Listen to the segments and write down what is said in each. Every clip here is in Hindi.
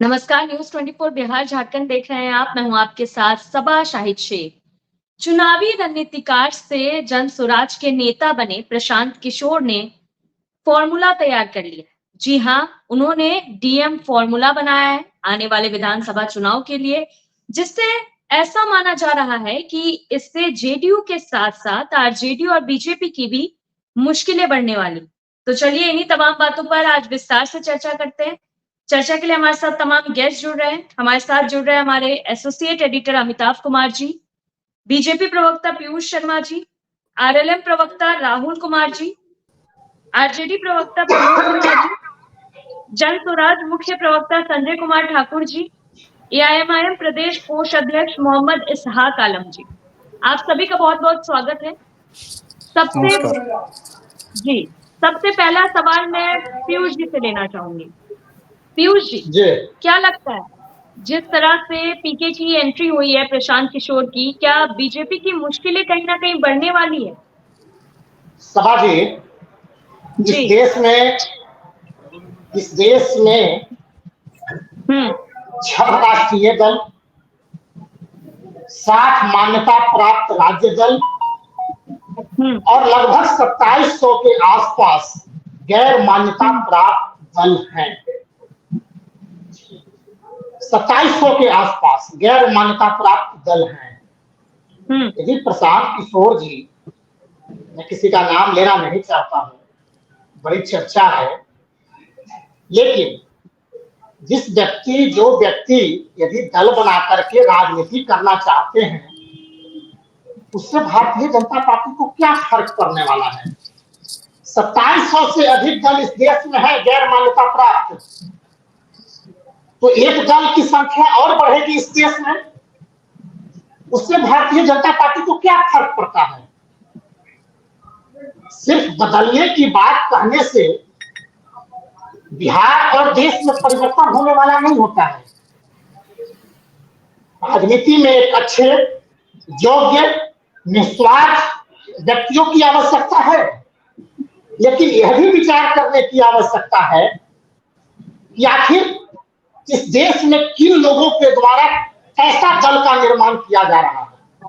नमस्कार, न्यूज़ 24 बिहार झारखंड देख रहे हैं आप। मैं हूँ आपके साथ सबा शाहिद शेख। चुनावी रणनीतिकार से जन स्वराज के नेता बने प्रशांत किशोर ने फॉर्मूला तैयार कर लिया। जी हाँ, उन्होंने डीएम फॉर्मूला बनाया है आने वाले विधानसभा चुनाव के लिए, जिससे ऐसा माना जा रहा है कि इससे जेडीयू के साथ-साथ आरजेडी और बीजेपी की भी मुश्किलें बढ़ने वाली। तो चलिए इन्हीं तमाम बातों पर आज विस्तार से चर्चा करते हैं। चर्चा के लिए हमारे साथ तमाम गेस्ट जुड़ रहे हैं। हमारे साथ जुड़ रहे हैं हमारे associate editor Amitabh Kumar ji, BJP प्रवक्ता पीयूष शर्मा जी, आरएलएम प्रवक्ता राहुल कुमार जी, आरजेडी प्रवक्ता प्रमोद झा जी, जन स्वराज मुख्य प्रवक्ता संजय कुमार ठाकुर जी, एआईएमआईएम प्रदेश कोष अध्यक्ष मोहम्मद इसहाक आलम जी। आप सभी का बहुत-बहुत स्वागत है। सबसे नमस्कार। जी, सबसे पहला सवाल मैं पीयूष जी से लेना चाहूंगी। पीयूष जी, जी क्या लगता है जिस तरह से पीके की एंट्री हुई है प्रशांत किशोर की, क्या बीजेपी की मुश्किलें कहीं ना कहीं बढ़ने वाली है? सभा जी, इस जी। देश में इस देश में हम्म। 6 राष्ट्रीय दल, 60 मान्यता प्राप्त राज्य दल हम्म। और लगभग 2700 के आसपास गैर मान्यता हम्म। प्राप्त दल हैं। 2700 के आसपास गैर मान्यता प्राप्त दल हैं। हम्म। यदि प्रशांत किशोर जी, मैं किसी का नाम लेना नहीं चाहता हूँ, बड़ी चर्चा है, लेकिन जो व्यक्ति यदि दल बना करके राजनीति करना चाहते हैं, उससे भारतीय जनता पार्टी को क्या फर्क पड़ने वाला है। 2700 से अधिक दल इस देश में है गैर मान्यता प्राप्त, तो एक दल की संख्या और बढ़ेगी इस देश में, उससे भारतीय जनता पार्टी को क्या फर्क पड़ता है। सिर्फ बदलने की बात कहने से बिहार और देश में परिवर्तन होने वाला नहीं होता है। राजनीति में एक अच्छे, योग्य, निस्वार्थ व्यक्तियों की आवश्यकता है, लेकिन यह भी विचार करने की आवश्यकता है कि आखिर इस देश में किन लोगों के द्वारा कैसा दल का निर्माण किया जा रहा है।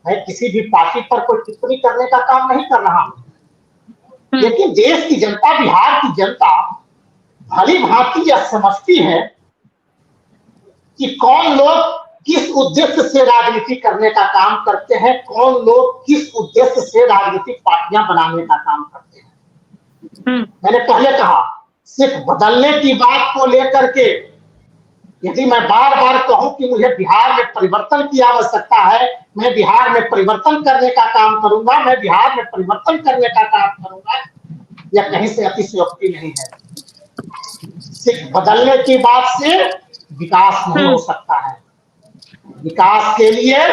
मैं किसी भी पार्टी पर कोई टिप्पणी करने का काम नहीं कर रहा हूं, लेकिन देश की जनता, बिहार की जनता भली भांति यह समझती है कि कौन लोग किस उद्देश्य से राजनीति करने का काम करते हैं, कौन लोग किस उद्देश्य से राजनीतिक पार्टियां बनाने का काम करते हैं। मैंने पहले कहा, सिर्फ बदलने की बात को लेकर के यदि मैं बार बार कहूं कि मुझे बिहार में परिवर्तन की आवश्यकता है, मैं बिहार में परिवर्तन करने का काम करूंगा, मैं बिहार में परिवर्तन करने का काम करूंगा, यह कहीं से अतिशयोक्ति नहीं है। सिर्फ बदलने की बात से विकास नहीं हो सकता है। विकास के लिए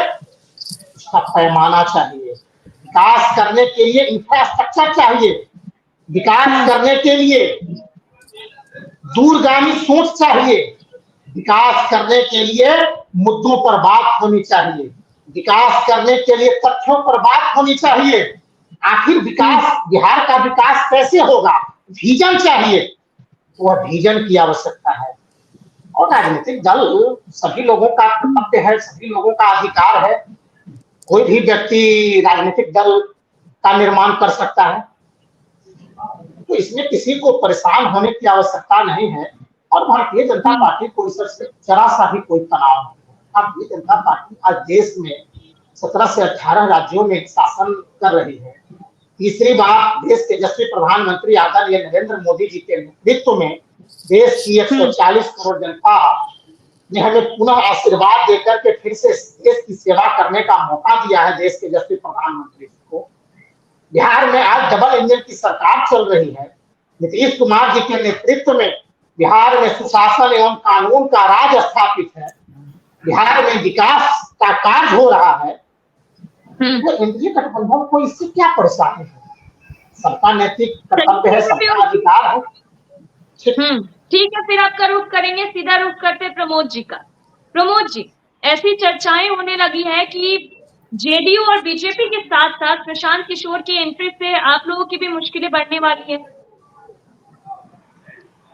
उसका पैमाना चाहिए, विकास करने के लिए इंफ्रास्ट्रक्चर चाहिए, विकास करने के लिए दूरगामी सोच चाहिए, विकास करने के लिए मुद्दों पर बात होनी चाहिए, विकास करने के लिए तथ्यों पर बात होनी चाहिए। आखिर विकास, बिहार का विकास कैसे होगा, विजन चाहिए, वह विजन की आवश्यकता है। और राजनीतिक दल सभी लोगों का कर्तव्य है, सभी लोगों का अधिकार है, कोई भी व्यक्ति राजनीतिक दल का निर्माण कर सकता है, तो इसमें किसी को परेशान होने की आवश्यकता नहीं है। और भारतीय जनता पार्टी को इससे जरा सा भी कोई तनाव नहीं है। भारतीय जनता पार्टी आज देश में 17 से 18 राज्यों में शासन कर रही है। तीसरी बार देश के यशस्वी प्रधानमंत्री आदरणीय नरेंद्र मोदी जी के नेतृत्व में देश की 140 करोड़ जनता ने हमें पुनः आशीर्वाद देकर के फिर से देश की सेवा करने का मौका दिया है। देश के यशस्वी प्रधानमंत्री को बिहार में आज डबल इंजन की सरकार चल रही है। नीतीश कुमार जी के नेतृत्व में बिहार में सुशासन एवं कानून का राज स्थापित है, बिहार में विकास का कार्य हो रहा है। तो एनडीए गठबंधन को इससे क्या परेशानी है? सबका नैतिक कर्तव्य है, सबका अधिकार है। ठीक है, फिर आपका रुख करेंगे, सीधा रुख करते प्रमोद जी का। प्रमोद जी, ऐसी चर्चाएं होने लगी है कि जेडीयू और बीजेपी के साथ साथ प्रशांत किशोर की एंट्री से आप लोगों की भी मुश्किलें बढ़ने वाली है।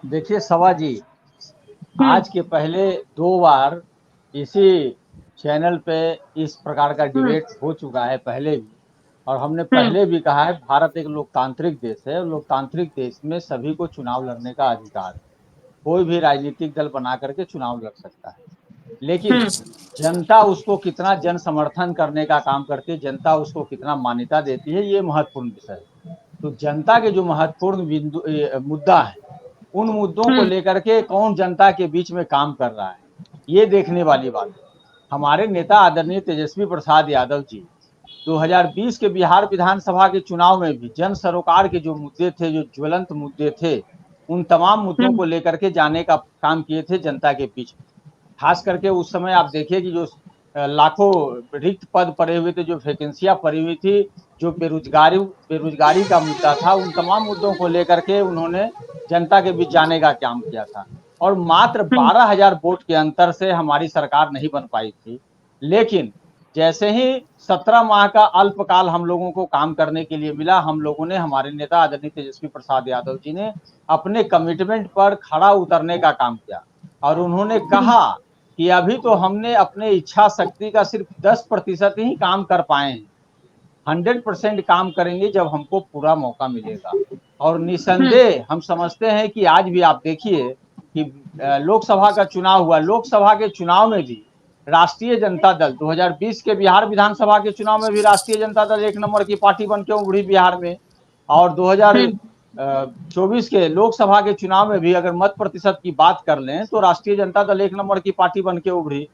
देखिए सवा जी, आज के पहले 2 बार इसी चैनल पे इस प्रकार का डिबेट हो चुका है पहले भी, और हमने पहले भी कहा है भारत एक लोकतांत्रिक देश है। लोकतांत्रिक देश में सभी को चुनाव लड़ने का अधिकार है। कोई भी राजनीतिक दल बना करके चुनाव लड़ सकता है, लेकिन जनता उसको कितना जन समर्थन करने का काम करती है, जनता उसको कितना मान्यता देती है, ये महत्वपूर्ण विषय है। तो जनता के जो महत्वपूर्ण मुद्दा है, उन मुद्दों को लेकर के कौन जनता के बीच में काम कर रहा है, ये देखने वाली बात है। हमारे नेता आदरणीय तेजस्वी प्रसाद यादव जी 2020 के बिहार विधानसभा के चुनाव में भी जन सरोकार के जो मुद्दे थे, जो ज्वलंत मुद्दे थे, उन तमाम मुद्दों को लेकर के जाने का काम किए थे जनता के बीच में। खास करके उस समय आप देखिए कि जो लाखों रिक्त पद पड़े हुए थे, जो वैकेंसियां पड़ी हुई थी, जो बेरोजगारी का मुद्दा था, उन तमाम मुद्दों को लेकर के उन्होंने जनता के बीच जाने का काम किया था। और मात्र 12,000 वोट के अंतर से हमारी सरकार नहीं बन पाई थी, लेकिन जैसे ही 17 माह का अल्पकाल हम लोगों को काम करने के लिए मिला, हम लोगों ने, हमारे नेता आदरणीय तेजस्वी प्रसाद यादव जी ने अपने कमिटमेंट पर खड़ा उतरने का काम किया। और उन्होंने कहा कि अभी तो हमने अपने इच्छा शक्ति का सिर्फ 10% ही काम कर पाए हैं, 100% काम करेंगे जब हमको पूरा मौका मिलेगा। और निसंदेह हम समझते हैं कि आज भी आप देखिए कि लोकसभा का चुनाव हुआ, लोकसभा के चुनाव में भी राष्ट्रीय जनता दल 2020 के बिहार विधानसभा के चुनाव में भी राष्ट्रीय जनता दल 1 नंबर की पार्टी बन के उभरी बिहार में, और 2024 के लोकसभा के चुनाव में भी अगर मत प्रतिशत की बात कर लें तो राष्ट्रीय जनता दल 1 नंबर की पार्टी बन के उभरी।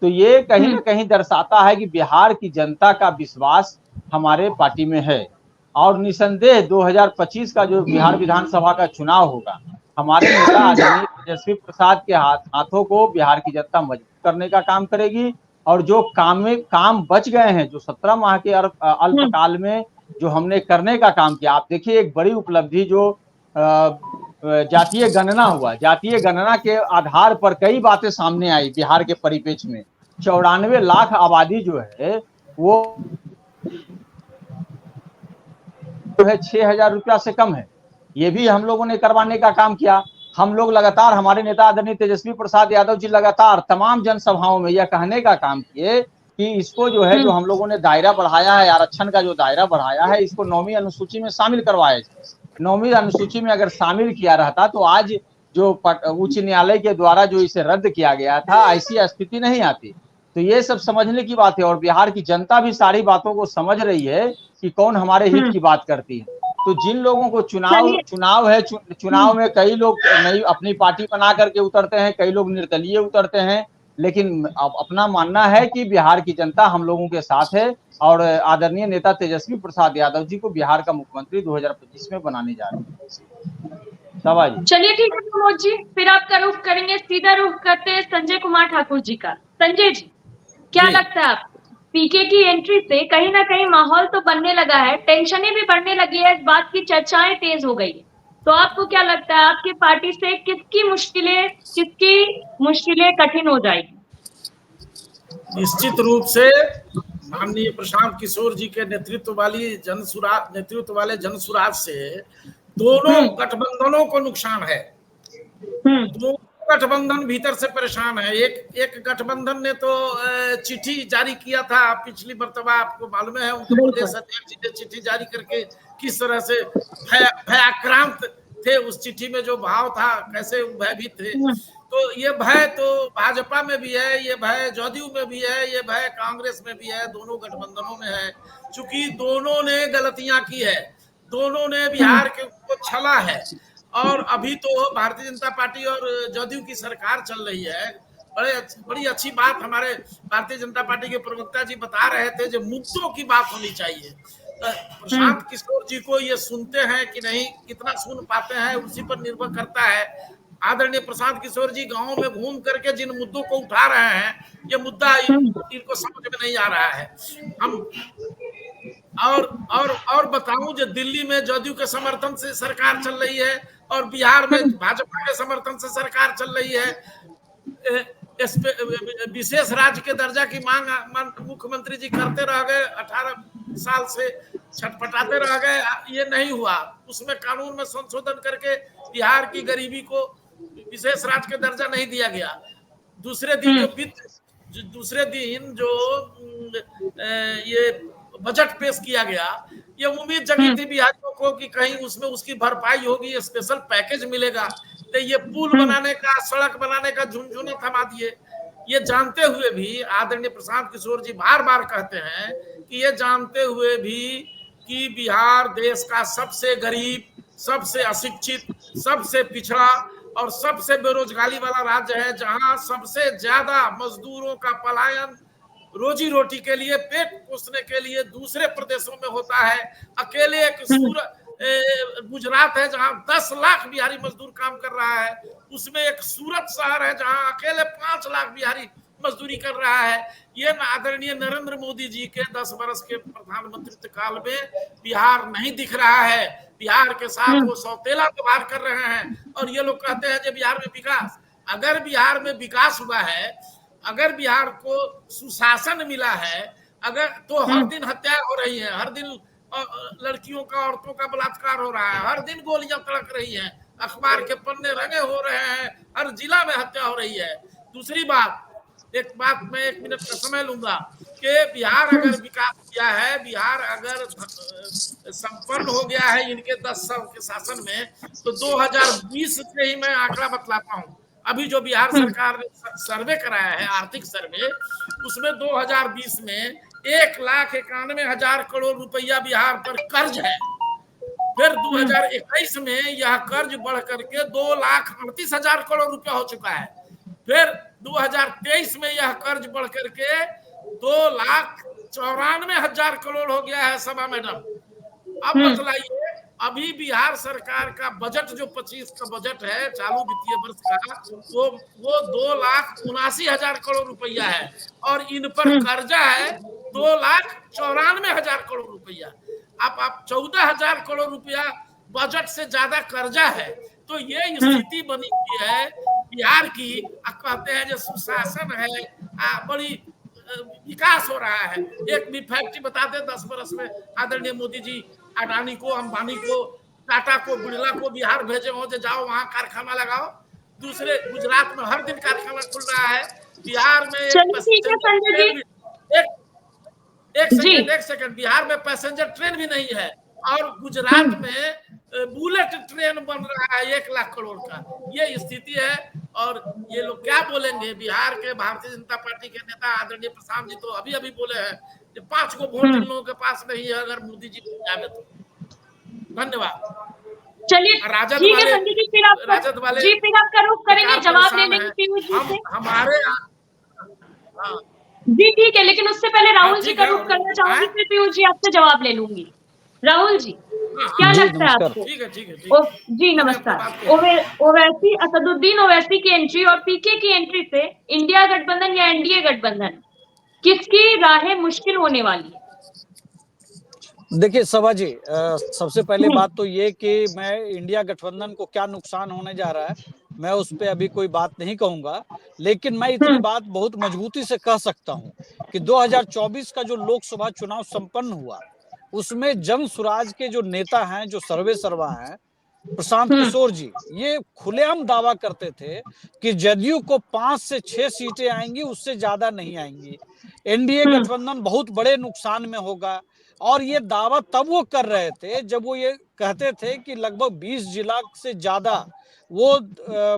तो ये कहीं ना कहीं दर्शाता है कि बिहार की जनता का विश्वास हमारे पार्टी में है। और निसंदेह 2025 का जो बिहार विधानसभा का चुनाव होगा, हमारे नेता आदरणीय तेजस्वी प्रसाद के हाथों को बिहार की जनता मजबूत करने का काम करेगी। और जो काम बच गए हैं, जो 17 माह के अल्पकाल में जो हमने करने का काम किया, आप देखिए एक बड़ी उपलब्धि जो जातीय गणना हुआ, जातीय गणना के आधार पर कई बातें सामने आई बिहार के परिप्रेक्ष्य में। 94 लाख आबादी जो है वो है 6,000 रुपया से कम है, ये भी हम लोगों ने करवाने का काम किया। हम लोग लगातार, हमारे नेता आदरणीय तेजस्वी प्रसाद यादव जी लगातार तमाम जनसभाओं में यह कहने का काम किए कि इसको जो है, जो हम लोगों ने दायरा बढ़ाया है, आरक्षण का जो दायरा बढ़ाया है, इसको 9वीं अनुसूची में शामिल करवाया जाए। 9वीं अनुसूची में अगर शामिल किया रहता तो आज जो उच्च न्यायालय के द्वारा जो इसे रद्द किया गया था, ऐसी स्थिति नहीं आती। तो ये सब समझने की बात है, और बिहार की जनता भी सारी बातों को समझ रही है कि कौन हमारे हित की बात करती है। तो जिन लोगों को चुनाव है, चुनाव में कई लोग नई अपनी पार्टी बना करके उतरते हैं, कई लोग निर्दलीय उतरते हैं, लेकिन अपना मानना है कि बिहार की जनता हम लोगों के साथ है, और आदरणीय नेता तेजस्वी प्रसाद यादव जी को बिहार का मुख्यमंत्री 2025 में बनाने जा रहे हैं। सभा जी, चलिए ठीक है प्रमोद जी, फिर आपका रुख करेंगे, सीधा रुख करते हैं संजय कुमार ठाकुर जी का। संजय जी, क्या लगता है आपको, पीके की एंट्री से कहीं ना कहीं माहौल तो बनने लगा है, टेंशनें भी बढ़ने लगी है, इस बात की चर्चाएं तेज हो गई है, तो आपको क्या लगता है आपकी पार्टी से किसकी मुश्किलें कठिन हो जाएगी? निश्चित रूप से माननीय प्रशांत किशोर जी के नेतृत्व वाले जनसुराज से दोनों गठबंधनों को नुकसान है। दोनों गठबंधन भीतर से परेशान है। एक गठबंधन ने तो चिट्ठी जारी किया था पिछली मर्तबा, आपको मालूम है, उनके प्रदेश अध्यक्ष ने चिट्ठी जारी करके किस तरह से भयाक्रांत थे, उस चिट्ठी में जो भाव था, कैसे भयभीत थे। तो ये भय तो भाजपा में भी है, ये भय जदयू में भी है, ये भय कांग्रेस में भी है, दोनों गठबंधनों में है। चूंकि दोनों ने गलतियां की है, दोनों ने बिहार को छला है, और अभी तो भारतीय जनता पार्टी और जदयू की सरकार चल रही है। बड़ी अच्छी बात हमारे भारतीय जनता पार्टी के प्रवक्ता जी बता रहे थे, जो मुद्दों की बात होनी चाहिए। प्रशांत किशोर जी को ये सुनते हैं कि नहीं, कितना सुन पाते हैं, उसी पर निर्भर करता है। आदरणीय प्रशांत किशोर जी गांव में घूम करके जिन मुद्दों को उठा रहे हैं, ये मुद्दा इनको समझ में नहीं आ रहा है। हम और बताऊं, जो दिल्ली में जदयू के समर्थन से सरकार चल रही है और बिहार में भाजपा के समर्थन से सरकार चल रही है। विशेष राज्य के दर्जा की मांग मुख्यमंत्री जी करते रह गए, 18 साल से छटपटाते रह गए, ये नहीं हुआ। उसमें कानून में संशोधन करके बिहार की गरीबी को विशेष राज्य का दर्जा नहीं दिया गया। दूसरे दिन दूसरे दिन जो ये बजट पेश किया गया, ये उम्मीद जगी थी बिहारियों को कि कहीं उसमें उसकी भरपाई होगी, स्पेशल पैकेज मिलेगा। तो ये पुल बनाने का, सड़क बनाने का झुनझुना थमा दिए। ये जानते हुए भी आदरणीय प्रशांत किशोर जी बार बार कहते हैं कि ये जानते हुए भी कि बिहार देश का सबसे गरीब, सबसे अशिक्षित, सबसे पिछड़ा और सबसे बेरोजगारी वाला राज्य है, जहां सबसे ज्यादा मजदूरों का पलायन रोजी रोटी के लिए, पेट पोषने के लिए दूसरे प्रदेशों में होता है। अकेले एक गुजरात है जहां 10 लाख बिहारी मजदूर काम कर रहा है, उसमें एक सूरत शहर है जहां अकेले 5 लाख बिहारी मजदूरी कर रहा है। ये आदरणीय नरेंद्र मोदी जी के 10 वर्ष के प्रधानमंत्रित्व काल में बिहार नहीं दिख रहा है। बिहार के साथ वो सौतेला व्यवहार कर रहे हैं। और ये लोग कहते हैं कि बिहार में विकास, अगर बिहार में विकास हुआ है, अगर बिहार को सुशासन मिला है, अगर तो हर दिन हत्या हो रही है, हर दिन लड़कियों का, औरतों का बलात्कार हो रहा है, हर दिन गोलियां तड़क रही हैं, अखबार के पन्ने रंगे हो रहे हैं, हर जिला में हत्या हो रही है। दूसरी बात, एक बात मैं 1 मिनट का समय लूंगा कि बिहार अगर विकास किया है, बिहार अगर संपन्न हो गया है इनके 10 साल के शासन में, तो 2020 से ही मैं आंकड़ा बतलाता हूं। अभी जो बिहार सरकार ने सर्वे कराया है, आर्थिक सर्वे, उसमें 2020 में 1,91,000 करोड़ रुपया बिहार पर कर्ज है। फिर 2021 में यह कर्ज बढ़ करके 2,38,000 करोड़ रुपया हो चुका है। फिर 2023 में यह कर्ज बढ़ करके 2,94,000 करोड़ हो गया है। सभा मैडम, अब बतलाइए, अभी बिहार सरकार का बजट जो 25 का बजट है चालू वित्तीय वर्ष का, वो 2,79,000 करोड़ रुपया है और इन पर कर्जा है 2,94,000 करोड़ रुपया। आप 14,000 करोड़ रुपया बजट से ज्यादा कर्जा है। तो ये स्थिति बनी हुई है बिहार की। कहते हैं जो सुशासन है, बड़ी विकास हो रहा है। एक भी फैक्ट्री बता दे 10 वर्ष में आदरणीय मोदी जी अडानी को, अंबानी को, टाटा को, बिरला को बिहार भेजे हो, जाओ वहां कारखाना लगाओ। दूसरे गुजरात में हर दिन कारखाना खुल रहा है। बिहार में एक सेकंड, बिहार में पैसेंजर ट्रेन भी नहीं है और गुजरात में बुलेट ट्रेन बन रहा है 1 लाख करोड़ का। ये स्थिति है। और ये लोग क्या बोलेंगे? बिहार के भारतीय जनता पार्टी के नेता आदरणीय प्रशांत जी तो अभी बोले हैं कि 5 को वोट इन लोगों के पास नहीं है अगर मोदी जी जावे तो। धन्यवाद। चलिए ठीक है संजय जी, फिर आप राजद वाले जी फिर आप रुख करेंगे जवाब लेने के लिए हमारे जी ठीक है, लेकिन उससे पहले राहुल जी का रुख करना चाहूंगी, फिर पीयूष जी आपसे जवाब ले लूंगी। राहुल जी, क्या लगता है आपको? ठीक है। जी नमस्कार। ओवैसी, असदुद्दीन ओवैसी की एंट्री और पीके की एंट्री से इंडिया गठबंधन या एनडीए गठबंधन, किसकी राहें मुश्किल होने वाली है? देखिए सभा जी, सबसे पहले बात तो ये कि मैं इंडिया गठबंधन को क्या नुकसान होने जा रहा है, मैं उस पर अभी कोई बात नहीं कहूंगा। लेकिन मैं इतनी बात बहुत मजबूती से कह सकता हूं कि 2024 का जो लोकसभा चुनाव संपन्न हुआ, उसमें जन स्वराज के जो नेता हैं, जो सर्वे सर्वा हैं, प्रशांत किशोर जी, ये खुलेआम दावा करते थे कि जदयू को 5 से 6 सीटें आएंगी, उससे ज्यादा नहीं आएंगी। एनडीए गठबंधन बहुत बड़े नुकसान में होगा। और ये दावा तब वो कर रहे थे जब वो ये कहते थे कि लगभग 20 जिला से ज्यादा वो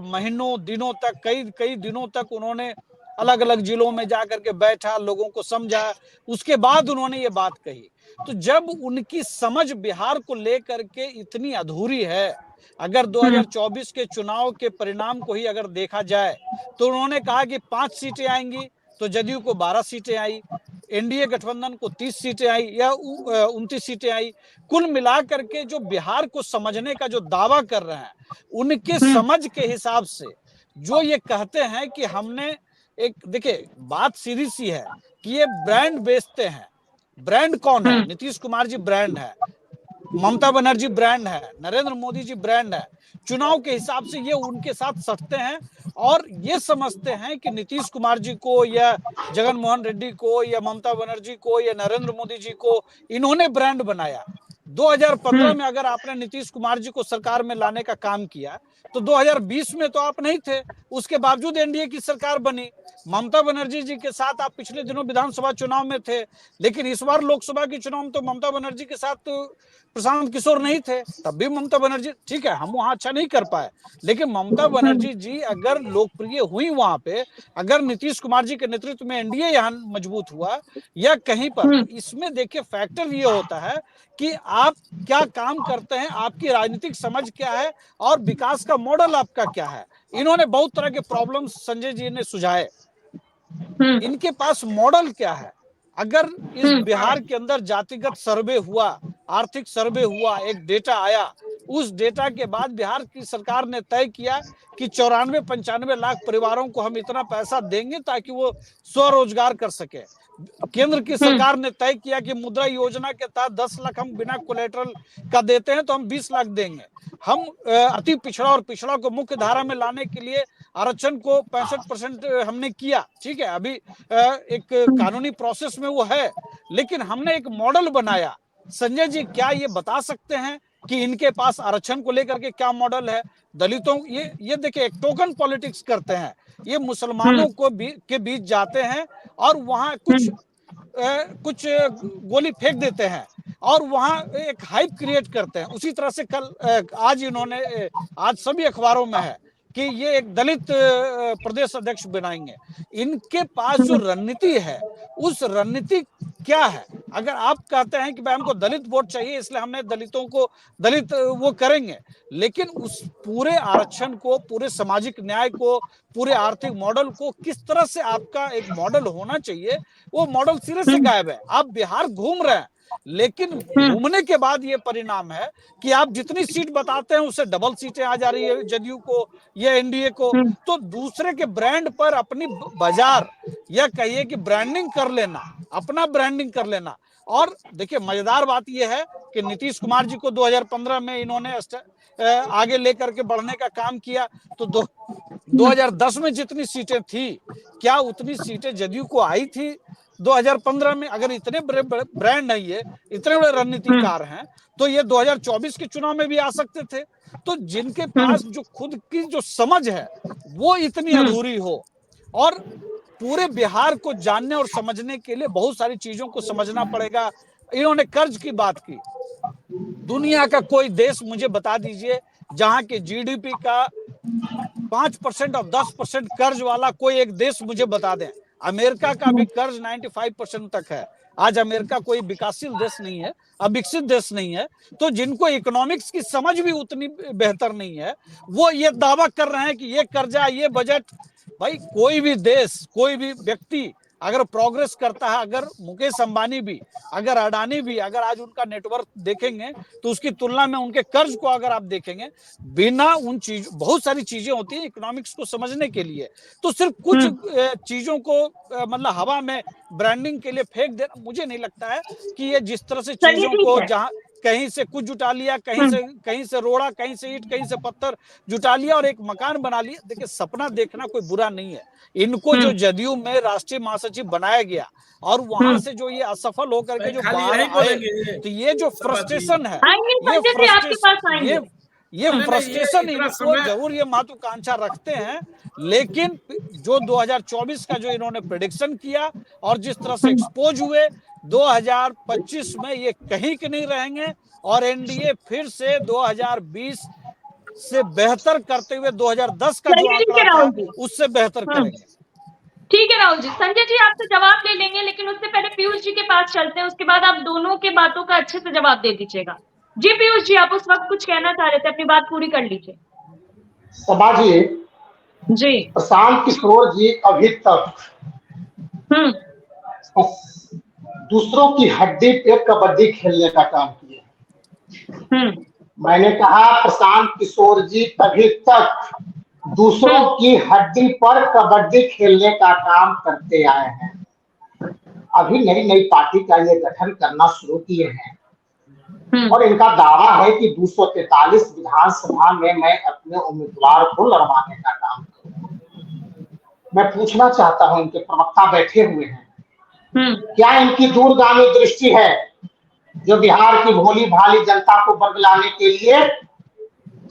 महीनों दिनों तक, कई दिनों तक उन्होंने अलग अलग जिलों में जाकर के बैठा, लोगों को समझा, उसके बाद उन्होंने ये बात कही। तो जब उनकी समझ बिहार को लेकर के इतनी अधूरी है, अगर 2024 के चुनाव के परिणाम को ही अगर देखा जाए तो उन्होंने कहा कि 5 सीटें आएंगी, तो जदयू को 12 सीटें आई, एनडीए गठबंधन को 30 सीटें आई या 29 सीटें आई। कुल मिलाकर के जो बिहार को समझने का जो दावा कर रहे हैं, उनके समझ के हिसाब से जो ये कहते हैं कि हमने एक, देखिए बात सीधी सी है कि ये ब्रांड बेचते हैं। ब्रांड कौन है? नीतीश कुमार जी ब्रांड है, ममता बनर्जी ब्रांड है, नरेंद्र मोदी जी ब्रांड है। चुनाव के हिसाब से ये उनके साथ सटते हैं और ये समझते हैं कि नीतीश कुमार जी को या जगन मोहन रेड्डी को या ममता बनर्जी को या नरेंद्र मोदी जी को इन्होंने ब्रांड बनाया। 2015 में अगर आपने नीतीश कुमार जी को सरकार में लाने का काम किया तो 2020 में तो आप नहीं थे, उसके बावजूद एनडीए की सरकार बनी। ममता बनर्जी जी के साथ आप पिछले दिनों विधानसभा चुनाव में थे, लेकिन इस बार लोकसभा के चुनाव में तो ममता बनर्जी के साथ तो प्रशांत किशोर नहीं थे, तब भी ममता बनर्जी, ठीक है हम वहां अच्छा नहीं कर पाए, लेकिन ममता बनर्जी जी अगर लोकप्रिय हुई वहां पे, अगर नीतीश कुमार जी के नेतृत्व में एनडीए यहाँ मजबूत हुआ या कहीं पर, तो इसमें देखिए फैक्टर ये होता है कि आप क्या काम करते हैं, आपकी राजनीतिक समझ क्या है और विकास का मॉडल आपका क्या है। इन्होंने बहुत तरह के प्रॉब्लम्स संजय जी ने सुझाए, इनके पास मॉडल क्या है। अगर इस बिहार के अंदर जातिगत सर्वे हुआ, आर्थिक सर्वे हुआ, एक डेटा आया, उस डेटा के बाद बिहार की सरकार ने तय किया कि 94-95 लाख परिवारों को हम इतना पैसा देंगे ताकि वो स्वरोजगार कर सके। केंद्र की सरकार ने तय किया कि मुद्रा योजना के तहत 10 लाख हम बिना कोलेटरल का देते हैं तो हम 20 लाख देंगे। हम अति पिछड़ा और पिछड़ा को मुख्य धारा में लाने के लिए आरक्षण को 65% हमने किया, ठीक है, अभी एक कानूनी प्रोसेस में वो है, लेकिन हमने एक मॉडल बनाया। संजय जी क्या ये बता सकते हैं कि इनके पास आरक्षण को लेकर के क्या मॉडल है? दलितों, ये देखिए एक टोकन पॉलिटिक्स करते हैं, ये मुसलमानों को के बीच जाते हैं और वहां कुछ गोली फेंक देते हैं और वहां एक हाइप क्रिएट करते हैं। उसी तरह से कल आज इन्होंने आज सभी अखबारों में है कि ये एक दलित प्रदेश अध्यक्ष बनाएंगे। इनके पास जो रणनीति है उस रणनीति क्या है? अगर आप कहते हैं कि भाई हमको दलित वोट चाहिए इसलिए हमने दलितों को दलित वो करेंगे, लेकिन उस पूरे आरक्षण को, पूरे सामाजिक न्याय को, पूरे आर्थिक मॉडल को किस तरह से आपका एक मॉडल होना चाहिए, वो मॉडल सिरे से गायब है। आप बिहार घूम रहे हैं, लेकिन घूमने के बाद ये परिणाम है कि आप जितनी सीट बताते हैं उससे डबल सीटें आ जा रही है जदयू को या एनडीए को। तो दूसरे के ब्रांड पर अपनी बाजार या कहिए कि ब्रांडिंग कर लेना, अपना ब्रांडिंग कर लेना। और देखिए मजेदार बात यह है कि नीतीश कुमार जी को 2015 में इन्होंने आगे लेकर के बढ़ने का काम किया, तो 2010 में जितनी सीटें थी क्या उतनी सीटें जदयू को आई थी 2015 में? अगर इतने बड़े ब्रांड नहीं है, इतने बड़े रणनीतिकार हैं, तो ये 2024 के चुनाव में भी आ सकते थे। तो जिनके पास जो खुद की जो समझ है वो इतनी अधूरी हो, और पूरे बिहार को जानने और समझने के लिए बहुत सारी चीजों को समझना पड़ेगा। इन्होंने कर्ज की बात की, दुनिया का कोई देश मुझे बता दीजिए जहां के जीडीपी का 5% और 10% कर्ज वाला कोई एक देश मुझे बता दें। अमेरिका का भी कर्ज 95% तक है। आज अमेरिका कोई विकासशील देश नहीं है, अविकसित देश नहीं है। तो जिनको इकोनॉमिक्स की समझ भी उतनी बेहतर नहीं है, वो ये दावा कर रहे हैं कि ये कर्जा, ये बजट। भाई कोई भी देश, कोई भी व्यक्ति अगर प्रोग्रेस करता है, अगर मुकेश अंबानी भी, अगर अडानी भी, अगर आज उनका नेटवर्क देखेंगे तो उसकी तुलना में उनके कर्ज को अगर आप देखेंगे, बिना उन चीज, बहुत सारी चीजें होती है इकोनॉमिक्स को समझने के लिए, तो सिर्फ कुछ चीजों को मतलब हवा में ब्रांडिंग के लिए फेंक देना, मुझे नहीं लगता है कि ये जिस तरह से चीजों को जहां कहीं से कुछ जुटा लिया, कहीं से रोड़ा, कहीं से ईंट, कहीं से पत्थर जुटा लिया और एक मकान बना लिया। देखिए सपना देखना कोई बुरा नहीं है। इनको जो जदयू में राष्ट्रीय महासचिव बनाया गया और वहां से जो ये असफल होकर के जो बाहर आए, तो ये जो फ्रस्ट्रेशन है, ये फ्रस्ट्रेशन इनको जरूर ये महत्वाकांक्षा रखते हैं, लेकिन जो 2024 का जो इन्होंने प्रेडिक्शन किया और जिस तरह से एक्सपोज हुए, 2025 में ये कहीं के नहीं रहेंगे और एनडीए फिर से 2020 से बेहतर करते हुए 2010 का जो आंकड़ा था उससे बेहतर करेंगे। ठीक है राहुल जी, संजय जी आपसे जवाब ले लेंगे, लेकिन उससे पहले पीयूष जी के पास चलते हैं, उसके बाद आप दोनों के बातों का अच्छे से जवाब दे दीजिएगा। जी पीयूष जी, आप उस वक्त कुछ कहना चाह रहे थे, अपनी बात पूरी कर लीजिए। समझिए जी, प्रशांत किशोर जी अभी तक दूसरों की हड्डी पे कबड्डी खेलने का काम किए। मैंने कहा प्रशांत किशोर जी अभी तक दूसरों की हड्डी पर कबड्डी खेलने का काम करते आए हैं। अभी नई नई पार्टी का ये गठन करना शुरू किए हैं और इनका दावा है कि 243 विधानसभा में मैं अपने उम्मीदवार को लड़वाने का काम करूंगा। मैं पूछना चाहता हूं, इनके प्रवक्ता बैठे हुए हैं, क्या इनकी दूरगामी दृष्टि है जो बिहार की भोली भाली जनता को बरगलाने के लिए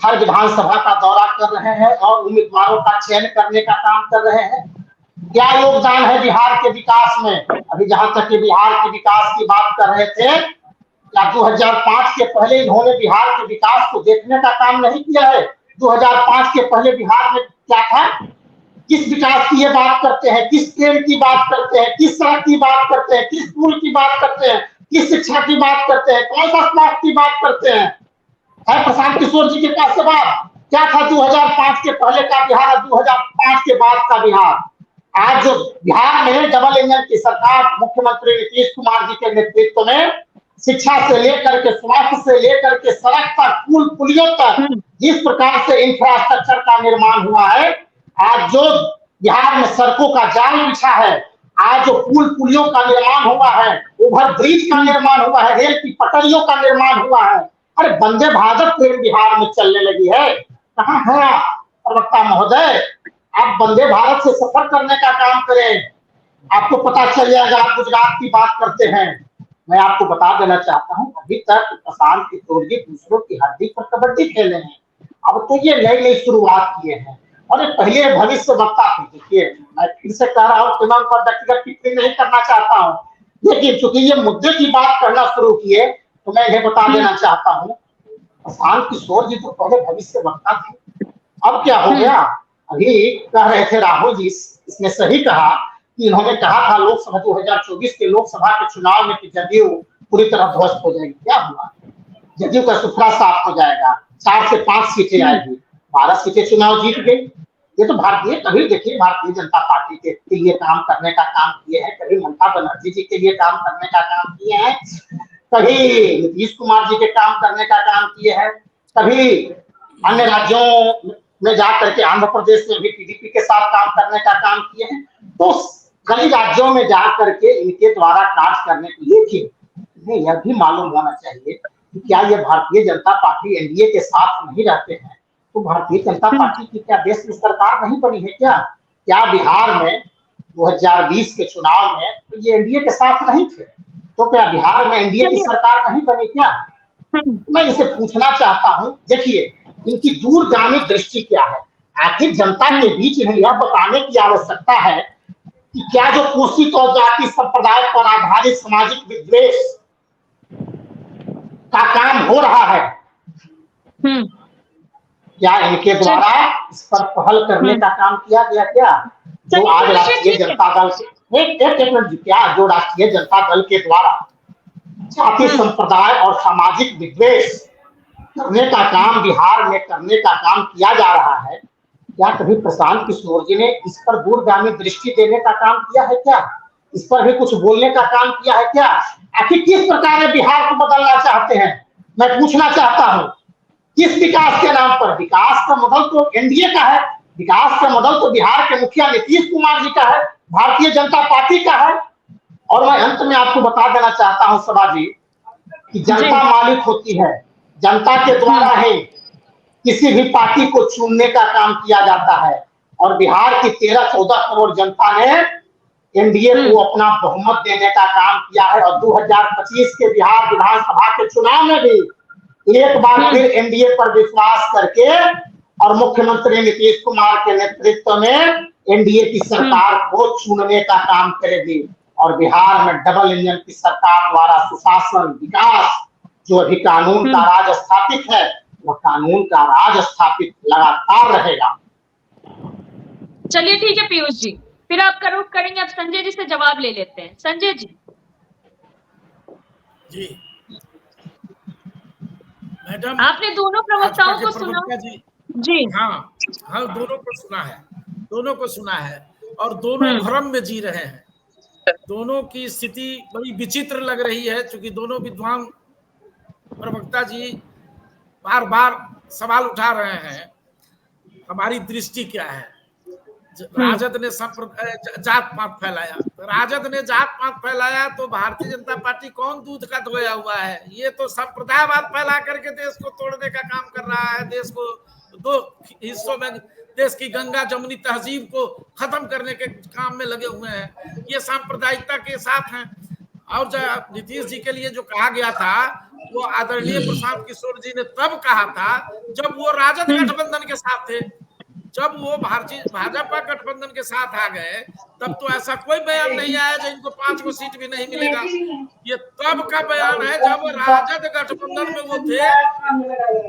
हर विधानसभा का दौरा कर रहे हैं और उम्मीदवारों का चयन करने का काम कर रहे हैं। क्या योगदान है बिहार के विकास में? अभी जहां तक कि बिहार के विकास की बात कर रहे थे, क्या 2005 के पहले इन्होंने बिहार के विकास को देखने का काम नहीं किया है? 2005 के पहले बिहार में क्या था? किस विकास की ये बात करते हैं, किस ट्रेन की बात करते हैं, किस सड़क की बात करते हैं, किस पुल की बात करते हैं, किस शिक्षा की बात करते हैं, कौन सा स्वास्थ्य की बात करते हैं? है प्रशांत किशोर जी के पास जवाब? क्या था 2005 के पहले का बिहार और 2005 के बाद का बिहार? आज जो बिहार में डबल इंजन की सरकार मुख्यमंत्री नीतीश कुमार जी के नेतृत्व में शिक्षा से लेकर के स्वास्थ्य से लेकर के सड़क तक पुल पुलियों तक जिस प्रकार से इंफ्रास्ट्रक्चर का निर्माण हुआ है, आज जो बिहार में सड़कों का जाल बिछा है, आज जो पुल पुलियों का निर्माण हुआ है, ओवर ब्रिज का निर्माण हुआ है, रेल की पटरियों का निर्माण हुआ है, अरे वंदे भारत ट्रेन बिहार में चलने लगी है। कहाँ है आप प्रवक्ता महोदय? आप वंदे भारत से सफर करने का काम करें, आपको पता चल जाएगा। आप गुजरात की बात करते हैं, मैं आपको बता देना चाहता हूँ, अभी तक प्रशांत किशोर जी दूसरों की हड्डी पर कबड्डी खेले हैं। अब तो ये नई नई शुरुआत किए हैं और ये पहले भविष्य वक्ता थे। देखिए, मैं फिर से कह रहा हूँ कि मैं उन पर व्यक्तिगत टिप्पणी नहीं करना चाहता हूँ, लेकिन चूंकि ये मुद्दे की बात करना शुरू किए तो मैं इन्हें बता देना चाहता हूँ, प्रशांत किशोर जी तो पहले भविष्य वक्ता थे। अब क्या हो गया? अभी कह रहे थे राहुल जी, इसने सही कहा कि इन्होंने कहा था लोकसभा 2024 के लोकसभा के चुनाव में कि जदयू पूरी तरह ध्वस्त हो जाएगी। क्या हुआ? जदयू का सुथरा साफ हो जाएगा, 4 से 5 सीटें आएगी, 12 सीटें चुनाव जीत गई। ये तो कभी देखिए भारतीय जनता पार्टी के लिए काम करने का काम किए हैं, कभी ममता बनर्जी जी के लिए काम करने का काम किए हैं, कभी नीतीश कुमार जी के काम करने का काम किए हैं, कभी अन्य राज्यों में जाकर के आंध्र प्रदेश में भी टीडीपी के साथ काम करने का काम किए हैं। तो कई राज्यों में जाकर के इनके द्वारा कार्य करने के लिए इन्हें यह भी मालूम होना चाहिए कि क्या ये भारतीय जनता पार्टी एनडीए के साथ नहीं रहते हैं तो भारतीय जनता पार्टी की क्या देश में सरकार नहीं बनी है? क्या बिहार में 2020 के चुनाव में तो ये एनडीए के साथ नहीं थे, तो क्या बिहार में एनडीए की सरकार नहीं बनी क्या? मैं इसे पूछना चाहता हूँ। देखिए, इनकी दूरगामी दृष्टि क्या है? आखिर जनता के बीच इन्हें यह बताने की आवश्यकता है कि क्या जो कुर्सी और जाति संप्रदाय पर आधारित सामाजिक विद्वेष का काम हो रहा है, क्या इनके द्वारा इस पर पहल करने का काम किया गया? क्या जो आज राष्ट्रीय जनता दल से क्या जो राष्ट्रीय जनता दल के द्वारा जाति संप्रदाय और सामाजिक विद्वेष करने का काम बिहार में करने का काम किया जा रहा है, क्या कभी प्रशांत किशोर जी ने इस पर दूरगामी दृष्टि देने का काम किया है? क्या इस पर भी कुछ बोलने का काम किया है? क्या आखिर किस प्रकार बिहार को बदलना चाहते हैं? मैं पूछना चाहता हूँ, किस विकास के नाम पर? विकास का मॉडल तो एनडीए का है, विकास का मॉडल तो बिहार के मुखिया नीतीश कुमार जी का है, भारतीय जनता पार्टी का है। और मैं अंत में आपको बता देना चाहता हूं सभा जी कि जनता मालिक होती है, जनता के द्वारा ही किसी भी पार्टी को चुनने का काम किया जाता है और बिहार की 13-14 करोड़ जनता ने एनडीए को अपना बहुमत देने का काम किया है और 2025 के बिहार विधानसभा के चुनाव में भी एक बार फिर एनडीए पर विश्वास करके और मुख्यमंत्री नीतीश कुमार के नेतृत्व में एनडीए की सरकार को चुनने का काम करेगी और बिहार में डबल इंजन की सरकार द्वारा सुशासन, विकास, जो अभी कानून का राज स्थापित है, वह कानून का राज स्थापित लगातार रहेगा। चलिए ठीक है पीयूष जी, फिर आपका रुख करेंगे, अब संजय जी से जवाब ले लेते हैं। संजय जी। जी मैडम, आपने दोनों प्रवक्ताओं को सुना? जी हाँ, दोनों को सुना है और दोनों भ्रम में जी रहे हैं। दोनों की स्थिति बड़ी विचित्र लग रही है, क्योंकि दोनों विद्वान प्रवक्ता जी बार बार सवाल उठा रहे हैं हमारी दृष्टि क्या है। राजद ने जात पात फैलाया, राजद ने जात पात फैलाया तो भारतीय जनता पार्टी कौन दूध का धोया हुआ है? ये तो संप्रदायवाद फैला करके देश को तोड़ने का काम कर रहा है, देश को दो हिस्सों में, देश की गंगा जमुनी तहजीब को खत्म करने के काम में लगे हुए हैं। ये सांप्रदायिकता के साथ हैं और नीतीश जी के लिए जो कहा गया था वो आदरणीय प्रशांत किशोर जी ने तब कहा था जब वो राजद गठबंधन के साथ थे। जब वो भाजपा गठबंधन के साथ आ गए तब तो ऐसा कोई बयान नहीं आया जो इनको 5 को सीट भी नहीं मिलेगा। ये तब का बयान है जब राजद गठबंधन में वो थे,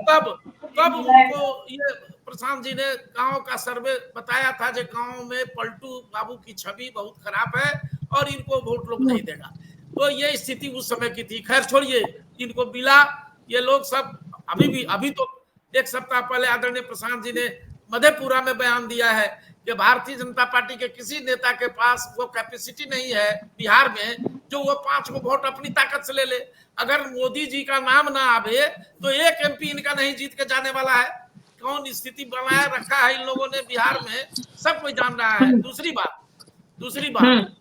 तब उनको ये प्रशांत जी ने गांव का सर्वे बताया था जो गांव में पलटू बाबू की छवि बहुत खराब है और इनको वोट लोग नहीं देगा। तो ये स्थिति उस समय की थी। खैर छोड़िए, इनको मिला। ये लोग सब अभी तो 1 सप्ताह पहले आदरणीय प्रशांत जी ने मधेपुरा में बयान दिया है कि भारतीय जनता पार्टी के किसी नेता के पास वो कैपेसिटी नहीं है बिहार में जो वो 5 को वोट अपनी ताकत से ले ले। अगर मोदी जी का नाम ना आवे तो 1 MP इनका नहीं जीत के जाने वाला है। कौन स्थिति बनाए रखा है इन लोगों ने बिहार में, सब कोई जान रहा है। दूसरी बात,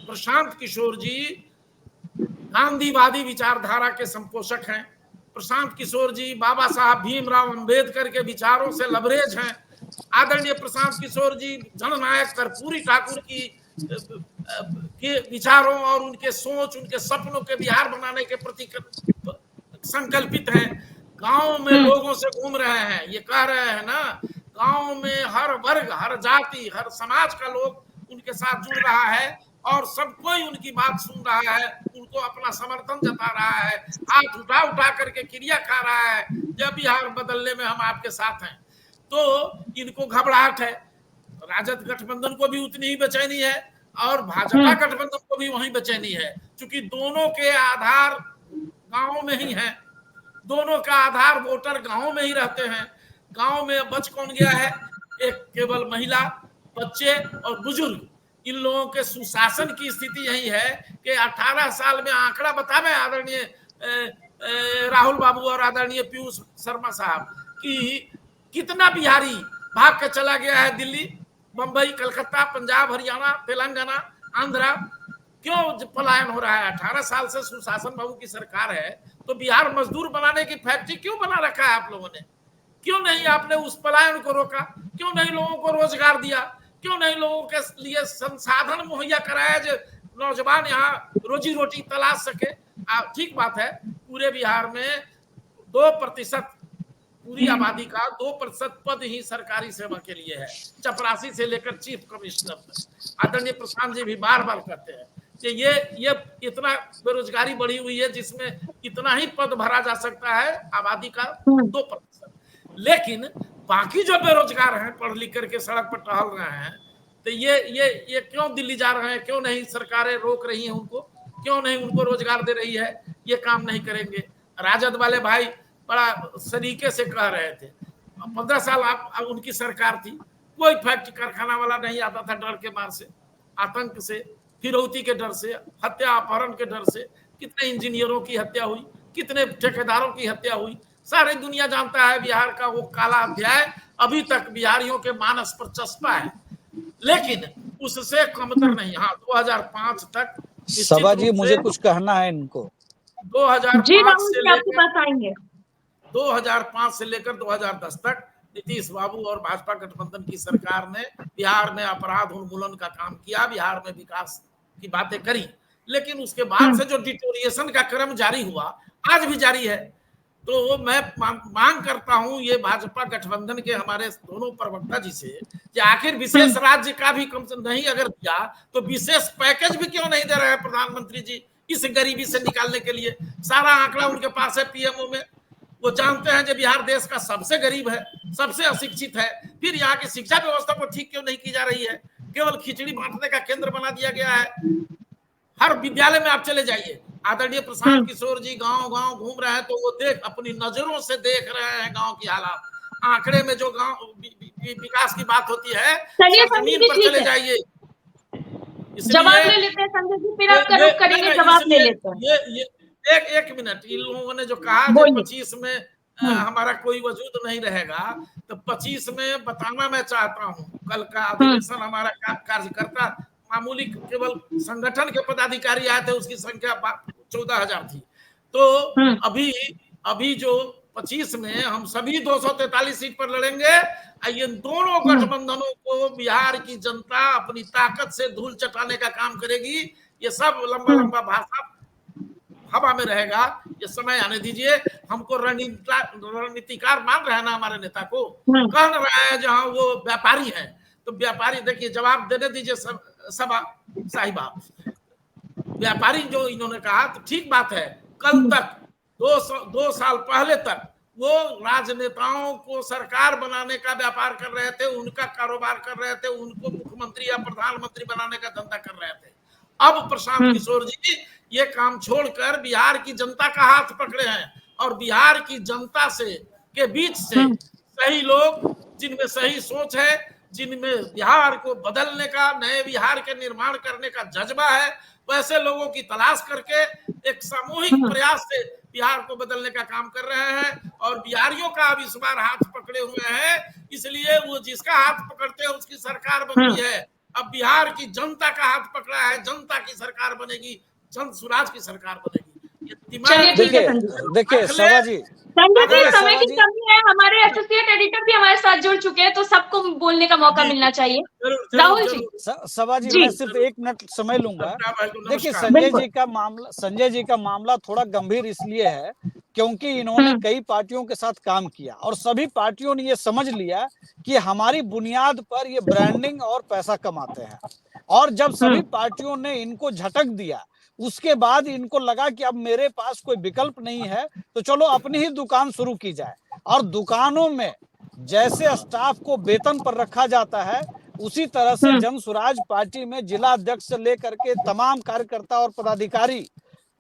प्रशांत किशोर जी गांधीवादी विचारधारा के संपोषक हैं। प्रशांत किशोर जी बाबा साहब भीमराव अंबेडकर के विचारों से लबरेज हैं। आदरणीय प्रशांत किशोर जी जननायक कर्पूरी ठाकुर के विचारों और उनके सोच, उनके सपनों के बिहार बनाने के प्रति संकल्पित हैं। गांव में लोगों से घूम रहे हैं, ये कह रहे हैं ना, गांव में हर वर्ग, हर जाति, हर समाज का लोग उनके साथ जुड़ रहा है और सब कोई उनकी बात सुन रहा है, उनको अपना समर्थन जता रहा है, हाथ उठा उठा करके क्रिया खा रहा है जब बिहार बदलने में हम आपके साथ हैं। तो इनको घबराहट है। राजद गठबंधन को भी उतनी ही बेचैनी है और भाजपा गठबंधन को भी वही बेचैनी है, क्योंकि दोनों के आधार गांव में ही है। दोनों का आधार वोटर गांव में ही रहते हैं। गांव में बच कौन गया है? एक केवल महिला, बच्चे और बुजुर्ग। इन लोगों के सुशासन की स्थिति यही है कि 18 साल में आंकड़ा बतावे आदरणीय राहुल बाबू और आदरणीय पीयूष शर्मा साहब कि कितना बिहारी भाग के चला गया है दिल्ली, बंबई, कलकत्ता, पंजाब, हरियाणा, तेलंगाना, आंध्रा। क्यों पलायन हो रहा है? 18 साल से सुशासन बाबू की सरकार है तो बिहार मजदूर बनाने की फैक्ट्री क्यों बना रखा है आप लोगों ने? क्यों नहीं आपने उस पलायन को रोका? क्यों नहीं लोगों को रोजगार दिया? क्यों नहीं लोगों के लिए संसाधन मुहैया कराया जो नौजवान यहाँ रोजी रोटी तलाश सके? ठीक बात है, पूरे बिहार में 2% पूरी आबादी का 2% पद ही सरकारी सेवा के लिए है, चपरासी से लेकर चीफ कमिश्नर तक। आदरणीय प्रशांत जी भी बार बार कहते हैं कि ये इतना बेरोजगारी बढ़ी हुई है जिसमें इतना ही पद भरा जा सकता है आबादी का 2%। लेकिन बाकी जो बेरोजगार हैं, पढ़ लिख करके सड़क पर टहल रहे हैं, तो ये क्यों दिल्ली जा रहे हैं? क्यों नहीं सरकारें रोक रही हैं उनको? क्यों नहीं उनको रोजगार दे रही है? ये काम नहीं करेंगे। राजद वाले भाई बड़ा सलीके से कह रहे थे 15 साल अब उनकी सरकार थी, कोई फैक्ट्री कारखाना वाला नहीं आता था डर के मार से, आतंक से, फिरौती के डर से, हत्या अपहरण के डर से। कितने इंजीनियरों की हत्या हुई, कितने ठेकेदारों की हत्या हुई, सारी दुनिया जानता है। बिहार का वो काला अध्याय अभी तक बिहारियों के मानस पर चस्पा है, लेकिन उससे कमतर नहीं। हाँ, 2005 तक सभा जी मुझे कुछ कहना है इनको। 2005 से लेकर 2010 तक नीतीश बाबू और भाजपा गठबंधन की सरकार ने बिहार में अपराध उन्मूलन का काम किया, बिहार में विकास की बातें करी, लेकिन उसके बाद से जो डिटोरिएशन का क्रम जारी हुआ, आज भी जारी है। तो मैं मांग करता हूं ये भाजपा गठबंधन के हमारे दोनों प्रवक्ता जी से कि आखिर विशेष राज्य का भी कम से नहीं अगर दिया तो विशेष पैकेज भी क्यों नहीं दे रहे हैं प्रधानमंत्री जी इस गरीबी से निकालने के लिए? सारा आंकड़ा उनके पास है पीएमओ में। वो जानते हैं कि बिहार देश का सबसे गरीब है, सबसे अशिक्षित है, फिर यहाँ की शिक्षा व्यवस्था को ठीक क्यों नहीं की जा रही है? केवल खिचड़ी बांटने का केंद्र बना दिया गया है। हर विद्यालय में आप चले जाइए, आदरणीय प्रशांत किशोर जी गांव गांव घूम रहे हैं तो वो अपनी नजरों से देख रहे हैं गांव की हालात। आंकड़े में जो गांव विकास की बात होती है, जमीन पर चले जाइए। जवाब ले लेते हैं संजय जी, फिर आपका रुख करेंगे, जवाब ले लेते हैं। एक मिनट, इन लोगों ने जो कहा 25 में हमारा कोई वजूद नहीं रहेगा, तो 25 में बताना मैं चाहता हूँ, कल का अधिवेशन हमारा कार्यकर्ता मामूली केवल संगठन के पदाधिकारी आए थे, उसकी संख्या 14,000 थी। तो अभी जो 25 में हम सभी 243 सीट पर लड़ेंगे। ये दोनों गठबंधनों को बिहार की जनता अपनी ताकत से धूल चटाने का काम करेगी। ये सब लंबा लंबा भाषण हवा में रहेगा। ये समय आने दीजिए। हमको रणनीतिकार मान रहे हैं ना हमारे नेता को, कह रहे हैं जहां वो व्यापारी हैं, तो व्यापारी देखिए जवाब देने दीजिए सभा साहिबा। व्यापारी जो इन्होंने कहा तो ठीक बात है, कल तक 2 साल पहले तक वो राजनेताओं को सरकार बनाने का व्यापार कर रहे थे, उनका कारोबार कर रहे थे, उनको मुख्यमंत्री या प्रधानमंत्री बनाने का धंधा कर रहे थे। अब प्रशांत किशोर जी ये काम छोड़कर बिहार की जनता का हाथ पकड़े हैं और बिहार की जनता से के बीच से सही लोग जिनमें सही सोच है, जिनमें बिहार को बदलने का, नए बिहार के निर्माण करने का जज्बा है, वैसे लोगों की तलाश करके एक सामूहिक प्रयास से बिहार को बदलने का काम कर रहे हैं। और बिहारियों का अब इस बार हाथ पकड़े हुए हैं, इसलिए वो जिसका हाथ पकड़ते हैं उसकी सरकार बनती है। अब बिहार की जनता का हाथ पकड़ा है, जनता की सरकार बनेगी, जन स्वराज की सरकार बनेगी। देखिए सभा जी, संजय जी समय की कमी है, हमारे एसोसिएट एडिटर भी हमारे साथ जुड़ चुके हैं, तो सबको बोलने का मौका मिलना चाहिए। राहुल जी, सभा जी मैं सिर्फ 1 मिनट समय लूंगा। देखिए संजय जी का मामला थोड़ा गंभीर इसलिए है क्योंकि इन्होंने कई पार्टियों के साथ काम किया और सभी पार्टियों ने ये समझ लिया कि हमारी बुनियाद पर ये ब्रांडिंग और पैसा कमाते हैं। और जब सभी पार्टियों ने इनको झटक दिया, उसके बाद इनको लगा कि अब मेरे पास कोई विकल्प नहीं है, तो चलो अपनी ही दुकान शुरू की जाए। और दुकानों में जैसे स्टाफ को वेतन पर रखा जाता है, उसी तरह से जन स्वराज पार्टी में जिला अध्यक्ष से लेकर के तमाम कार्यकर्ता और पदाधिकारी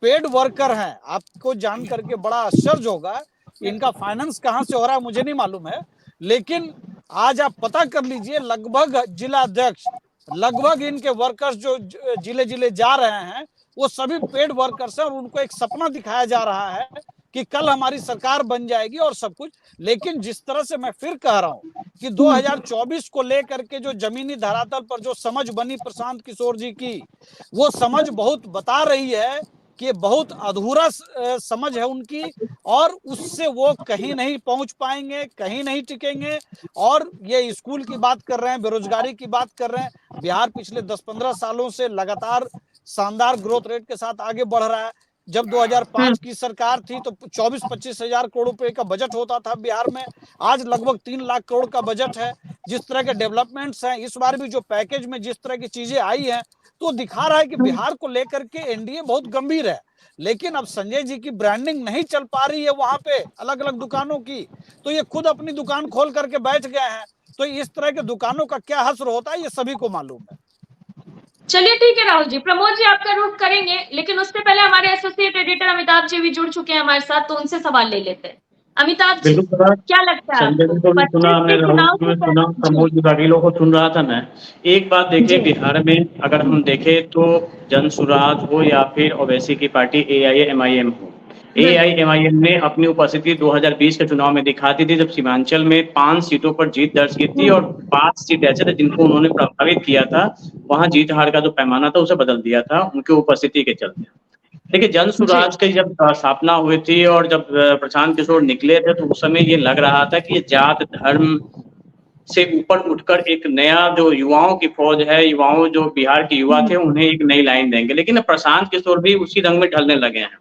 पेड वर्कर हैं। आपको जान करके बड़ा आश्चर्य होगा, इनका फाइनेंस कहां से हो रहा है मुझे नहीं मालूम है, लेकिन आज आप पता कर लीजिए लगभग जिला अध्यक्ष, लगभग इनके वर्कर्स जो जिले जिले जा रहे हैं वो सभी पेड वर्कर्स हैं और उनको एक सपना दिखाया जा रहा है कि कल हमारी सरकार बन जाएगी और सब कुछ। लेकिन जिस तरह से मैं फिर कह रहा हूं कि 2024 को लेकर के जो जमीनी धरातल पर जो समझ बनी प्रशांत किशोर जी की, वो समझ बहुत बता रही है कि बहुत अधूरा समझ है उनकी, और उससे वो कहीं नहीं पहुंच पाएंगे, कहीं नहीं टिकेंगे। और ये स्कूल की बात कर रहे हैं, बेरोजगारी की बात कर रहे हैं, बिहार पिछले 10-15 सालों से लगातार शानदार ग्रोथ रेट के साथ आगे बढ़ रहा है। जब 2005 की सरकार थी तो 24-25 हजार करोड़ रुपए का बजट होता था बिहार में, आज लगभग 3 लाख करोड़ का बजट है। जिस तरह के डेवलपमेंट्स हैं, इस बार भी जो पैकेज में जिस तरह की चीजें आई हैं, तो दिखा रहा है कि बिहार को लेकर के एनडीए बहुत गंभीर है। लेकिन अब संजय जी की ब्रांडिंग नहीं चल पा रही है वहां पे अलग अलग दुकानों की, तो ये खुद अपनी दुकान खोल करके बैठ गए हैं। तो इस तरह के दुकानों का क्या हश्र होता है ये सभी को मालूम है। चलिए ठीक है राहुल जी, प्रमोद जी आपका रुख करेंगे, लेकिन उससे पहले हमारे एसोसिएट एडिटर अमिताभ जी भी जुड़ चुके हैं हमारे साथ, तो उनसे सवाल ले लेते हैं। अमिताभ जी, क्या लगता है संजय जी को भी सुना, मैं राहुल को भी सुना, प्रमोद जी बाकी लोगों को सुन रहा था मैं। एक बात देखिए, बिहार में अगर हम देखें तो जन स्वराज हो या फिर ओवैसी की पार्टी AIA-MIM हो, AIA-MIM ने अपनी उपस्थिति 2020 के चुनाव में दिखा दी थी, जब सीमांचल में 5 सीटों पर जीत दर्ज की थी और 5 सीट ऐसे थे जिनको उन्होंने प्रभावित किया था, वहां जीत हार का जो पैमाना था उसे बदल दिया था उनकी उपस्थिति के चलते। देखिए जन स्वराज की जब स्थापना हुई थी और जब प्रशांत किशोर निकले थे, तो उस समय ये लग रहा था कि ये जात धर्म से ऊपर उठकर एक नया जो युवाओं की फौज है, युवाओं जो बिहार के युवा थे उन्हें एक नई लाइन देंगे। लेकिन प्रशांत किशोर भी उसी रंग में ढलने लगे हैं।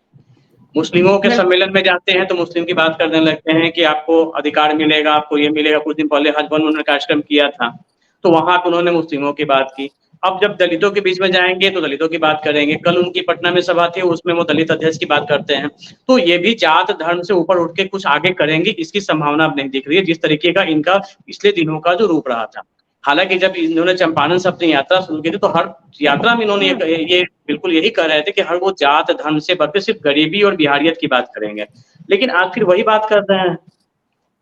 मुस्लिमों के सम्मेलन में जाते हैं तो मुस्लिम की बात करने लगते हैं कि आपको अधिकार मिलेगा, आपको ये मिलेगा। कुछ दिन पहले हज उन्होंने कार्यक्रम किया था तो वहां पर उन्होंने मुस्लिमों की बात की। अब जब दलितों के बीच में जाएंगे तो दलितों की बात करेंगे। कल उनकी पटना में सभा थी, उसमें वो दलित अध्यक्ष की बात करते हैं। तो ये भी जात धर्म से ऊपर उठ के कुछ आगे करेंगे, इसकी संभावना अब नहीं दिख रही है, जिस तरीके का इनका पिछले दिनों का जो रूप रहा था। हालांकि जब इन्होंने चंपारण से अपनी यात्रा शुरू की थी तो हर यात्रा में इन्होंने ये बिल्कुल यही कह रहे थे कि हर वो जात धर्म से बढ़कर सिर्फ गरीबी और बिहारियत की बात करेंगे। लेकिन आखिर वही बात कर रहे हैं,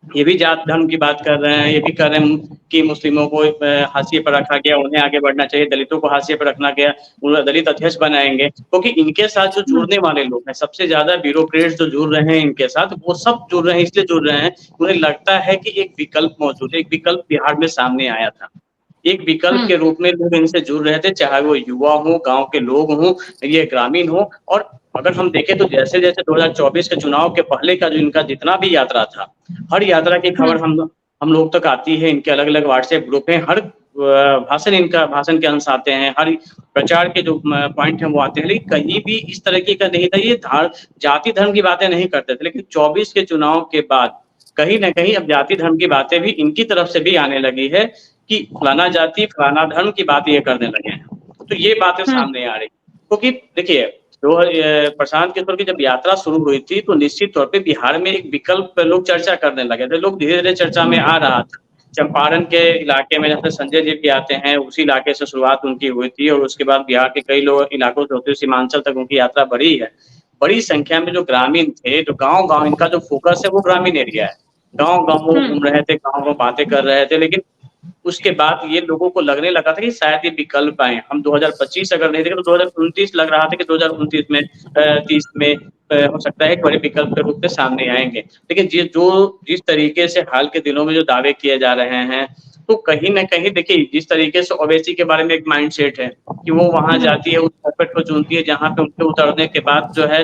ये भी जात धर्म की बात कर रहे हैं, ये भी कर रहे हैं कि मुस्लिमों को हाशिए पर रखा गया, उन्हें आगे बढ़ना चाहिए, दलितों को हाशिए पर रखना गया, उन्हें दलित अध्यक्ष बनाएंगे। क्योंकि इनके साथ जो जुड़ने वाले लोग हैं, सबसे ज्यादा ब्यूरोक्रेट्स जो जुड़ रहे हैं इनके साथ, वो सब जुड़ रहे हैं, इसलिए जुड़ रहे हैं उन्हें लगता है कि एक विकल्प मौजूद है, एक विकल्प बिहार में सामने आया था। एक विकल्प के रूप में लोग इनसे जुड़ रहे थे, चाहे वो युवा हो, गांव के लोग हों, ये ग्रामीण हो। और अगर हम देखें तो जैसे जैसे 2024 के चुनाव के पहले का जो इनका जितना भी यात्रा था, हर यात्रा की खबर हम लोग तक आती है। इनके अलग अलग व्हाट्सएप ग्रुप हैं, हर भाषण के अंश आते हैं, हर प्रचार के जो पॉइंट हैं वो आते हैं, लेकिन कहीं भी इस तरीके का नहीं था। ये जाति धर्म की बातें नहीं करते थे, लेकिन 24 के चुनाव के बाद कहीं ना कहीं अब जाति धर्म की बातें भी इनकी तरफ से भी आने लगी है कि फलाना जाति फलाना धर्म की बात ये करने लगे हैं। तो ये बातें सामने आ रही, क्योंकि देखिए प्रशांत किशोर की जब यात्रा शुरू हुई थी तो निश्चित तौर पे बिहार में एक विकल्प पे लोग चर्चा करने लगे थे, लोग धीरे धीरे चर्चा में आ रहा था। चंपारण के इलाके में जैसे संजय जी भी आते हैं, उसी इलाके से शुरुआत उनकी हुई थी और उसके बाद बिहार के कई लोग इलाकों से होते हुए सीमांचल तक उनकी यात्रा बढ़ी है। बड़ी संख्या में जो ग्रामीण थे, जो गाँव इनका जो फोकस है वो ग्रामीण एरिया है, गाँव घूम रहे थे, गाँव बातें कर रहे थे। लेकिन उसके बाद ये लोगों को लगने लगा था कि शायद ये विकल्प आए, हम 2025 अगर नहीं देखें तो 2029 लग रहा था कि 2029 में 30 में हो सकता है एक बड़े विकल्प के रूप में सामने आएंगे। लेकिन जिस तरीके से हाल के दिनों में जो दावे किए जा रहे हैं, तो कहीं ना कहीं देखिए जिस तरीके से ओवैसी के बारे में एक माइंडसेट है कि वो वहां जाती है, उस सर्किट को चुनती है जहाँ पे उनके उतरने के बाद जो है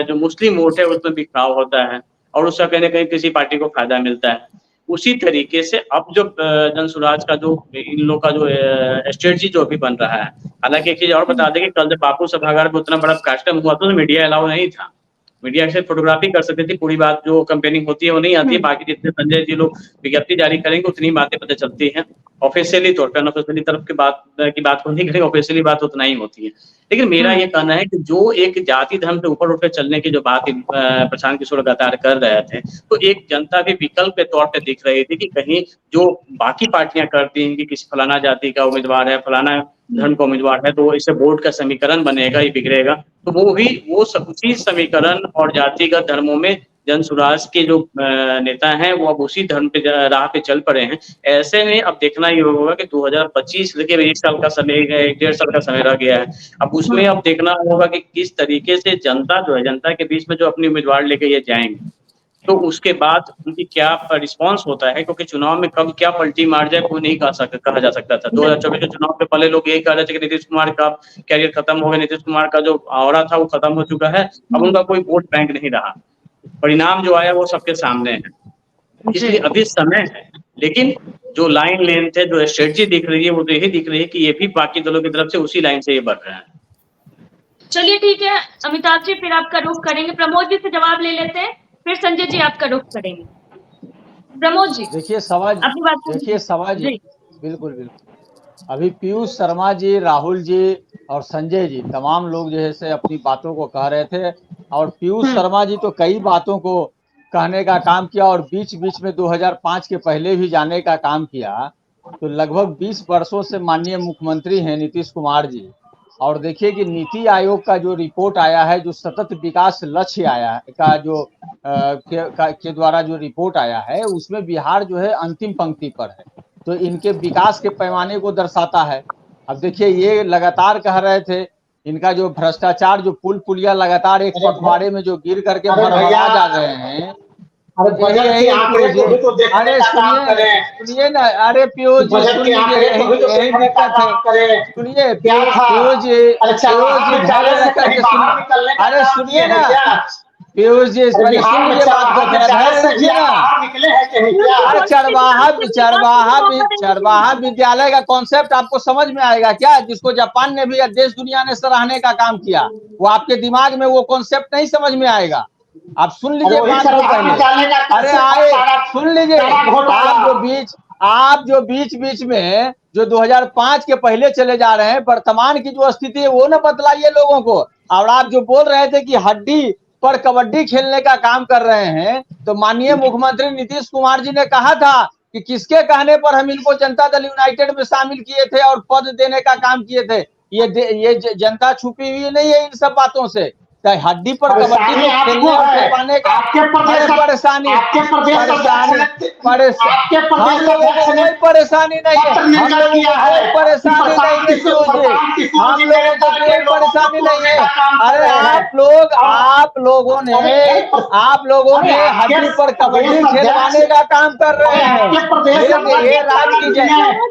जो मुस्लिम वोट है उसमें बिखराव होता है और उसका कहीं ना कहीं किसी पार्टी को फायदा मिलता है। उसी तरीके से अब जो जनसुराज का जो इन लोग का जो स्ट्रेटजी जो भी बन रहा है, हालांकि एक चीज और बता दें कि कल जब बापू सभागार में उतना बड़ा कास्टम हुआ तो मीडिया अलाउ नहीं था, मीडिया से फोटोग्राफी कर सकती थी, पूरी बात जो कंपेनिंग होती है वो नहीं आती है। बाकी जितने संजय जी लोग विज्ञप्ति जारी करेंगे उतनी बातें पता चलती हैं, ऑफिशियली तौर पर, अनऑफिशियली तरफ की बात को नहीं करेंगे, ऑफिशियली बात उतना ही होती है। लेकिन मेरा ये कहना है कि जो एक जाति धर्म से ऊपर उठकर चलने की जो बात प्रशांत किशोर लगातार कर रहे थे, तो एक जनता भी विकल्प के तौर पे दिख रही थी कि कहीं जो बाकी पार्टियां करती हैं कि किसी फलाना जाति का उम्मीदवार है, फलाना धर्म का उम्मीदवार है, तो इससे वोट का समीकरण बनेगा, ये बिगड़ेगा, तो वो उसी समीकरण और जातिगत धर्मों में जनसुराज के जो नेता हैं वो अब उसी धर्म पे राह पे चल पड़े हैं। ऐसे में अब देखना ये होगा कि 2025 लेके 1 साल का समय, 1.5 साल का समय रह गया है, अब उसमें अब देखना होगा कि किस तरीके से जनता जो है, जनता के बीच में जो अपनी उम्मीदवार लेके ये जाएंगे, तो उसके बाद उनकी क्या रिस्पांस होता है, क्योंकि चुनाव में कब क्या पलटी मार जाए कोई नहीं कहा जा सकता था। 2024 के चुनाव में पहले लोग यही कह रहे थे कि नीतीश कुमार का कैरियर खत्म हो गया, नीतीश कुमार का जो ऑरा था वो खत्म हो चुका है, अब उनका कोई वोट बैंक नहीं रहा। परिणाम जो आया वो सबके सामने है, इसलिए अभी समय है। लेकिन जो लाइन लेंथ है, जो स्ट्रेटजी दिख रही है, वो तो यही दिख रही है कि ये भी बाकी दलों की तरफ से उसी लाइन से ये बढ़ रहे हैं। चलिए ठीक है अमिताभ जी, फिर आपका रुख करेंगे, प्रमोद जी से जवाब ले लेते हैं, फिर संजय जी आपका रुख करेंगे। प्रमोद जी देखिए सभा जी बिल्कुल अभी पीयूष शर्मा जी, राहुल जी और संजय जी तमाम लोग जैसे अपनी बातों को कह रहे थे, और पीयूष शर्मा जी तो कई बातों को कहने का काम किया और बीच बीच में 2005 के पहले भी जाने का काम किया। तो लगभग 20 वर्षों से माननीय मुख्यमंत्री हैं नीतीश कुमार जी, और देखिए कि नीति आयोग का जो रिपोर्ट आया है, जो सतत विकास लक्ष्य आया है का जो के द्वारा जो रिपोर्ट आया है, उसमें बिहार जो है अंतिम पंक्ति पर है, तो इनके विकास के पैमाने को दर्शाता है। अब देखिए ये लगातार कह रहे थे इनका जो भ्रष्टाचार, जो पुल पुलिया लगातार एक पखवाड़े में जो गिर करके भरभरा जा रहे हैं। अरे सुनिए ना, अरे पीयूष जी सुनिए, यही दिक्कत है, सुनिए पीयूष जी, अरे सुनिए ना पीयूष जी, सुन लीजिए बात को, रखिए ना। अरे चरवाहा विद्यालय का कॉन्सेप्ट आपको समझ में आएगा क्या, जिसको जापान ने भी देश दुनिया ने सराहने का काम किया, वो आपके दिमाग में वो कॉन्सेप्ट नहीं समझ में आएगा। आप सुन लीजिए बात को पहले, अरे सुन लीजिए, आप जो बीच में जो 2005 के पहले चले जा रहे हैं, वर्तमान की जो स्थिति है वो ना बतलाइए लोगों को। और आप जो बोल रहे थे कि हड्डी पर कबड्डी खेलने का काम कर रहे हैं, तो माननीय मुख्यमंत्री नीतीश कुमार जी ने कहा था कि किसके कहने पर हम इनको जनता दल यूनाइटेड में शामिल किए थे और पद देने का काम किए थे। ये जनता छुपी हुई नहीं है इन सब बातों से। हड्डी पर कबड्डी खेलने और खेलवाने का परेशानी हम लोगों को कोई परेशानी नहीं है, हम लोगों को कोई परेशानी नहीं है, हम लोगों को कोई परेशानी नहीं है। अरे आप लोगों ने हड्डी पर कबड्डी खेलवाने का काम कर रहे हैं।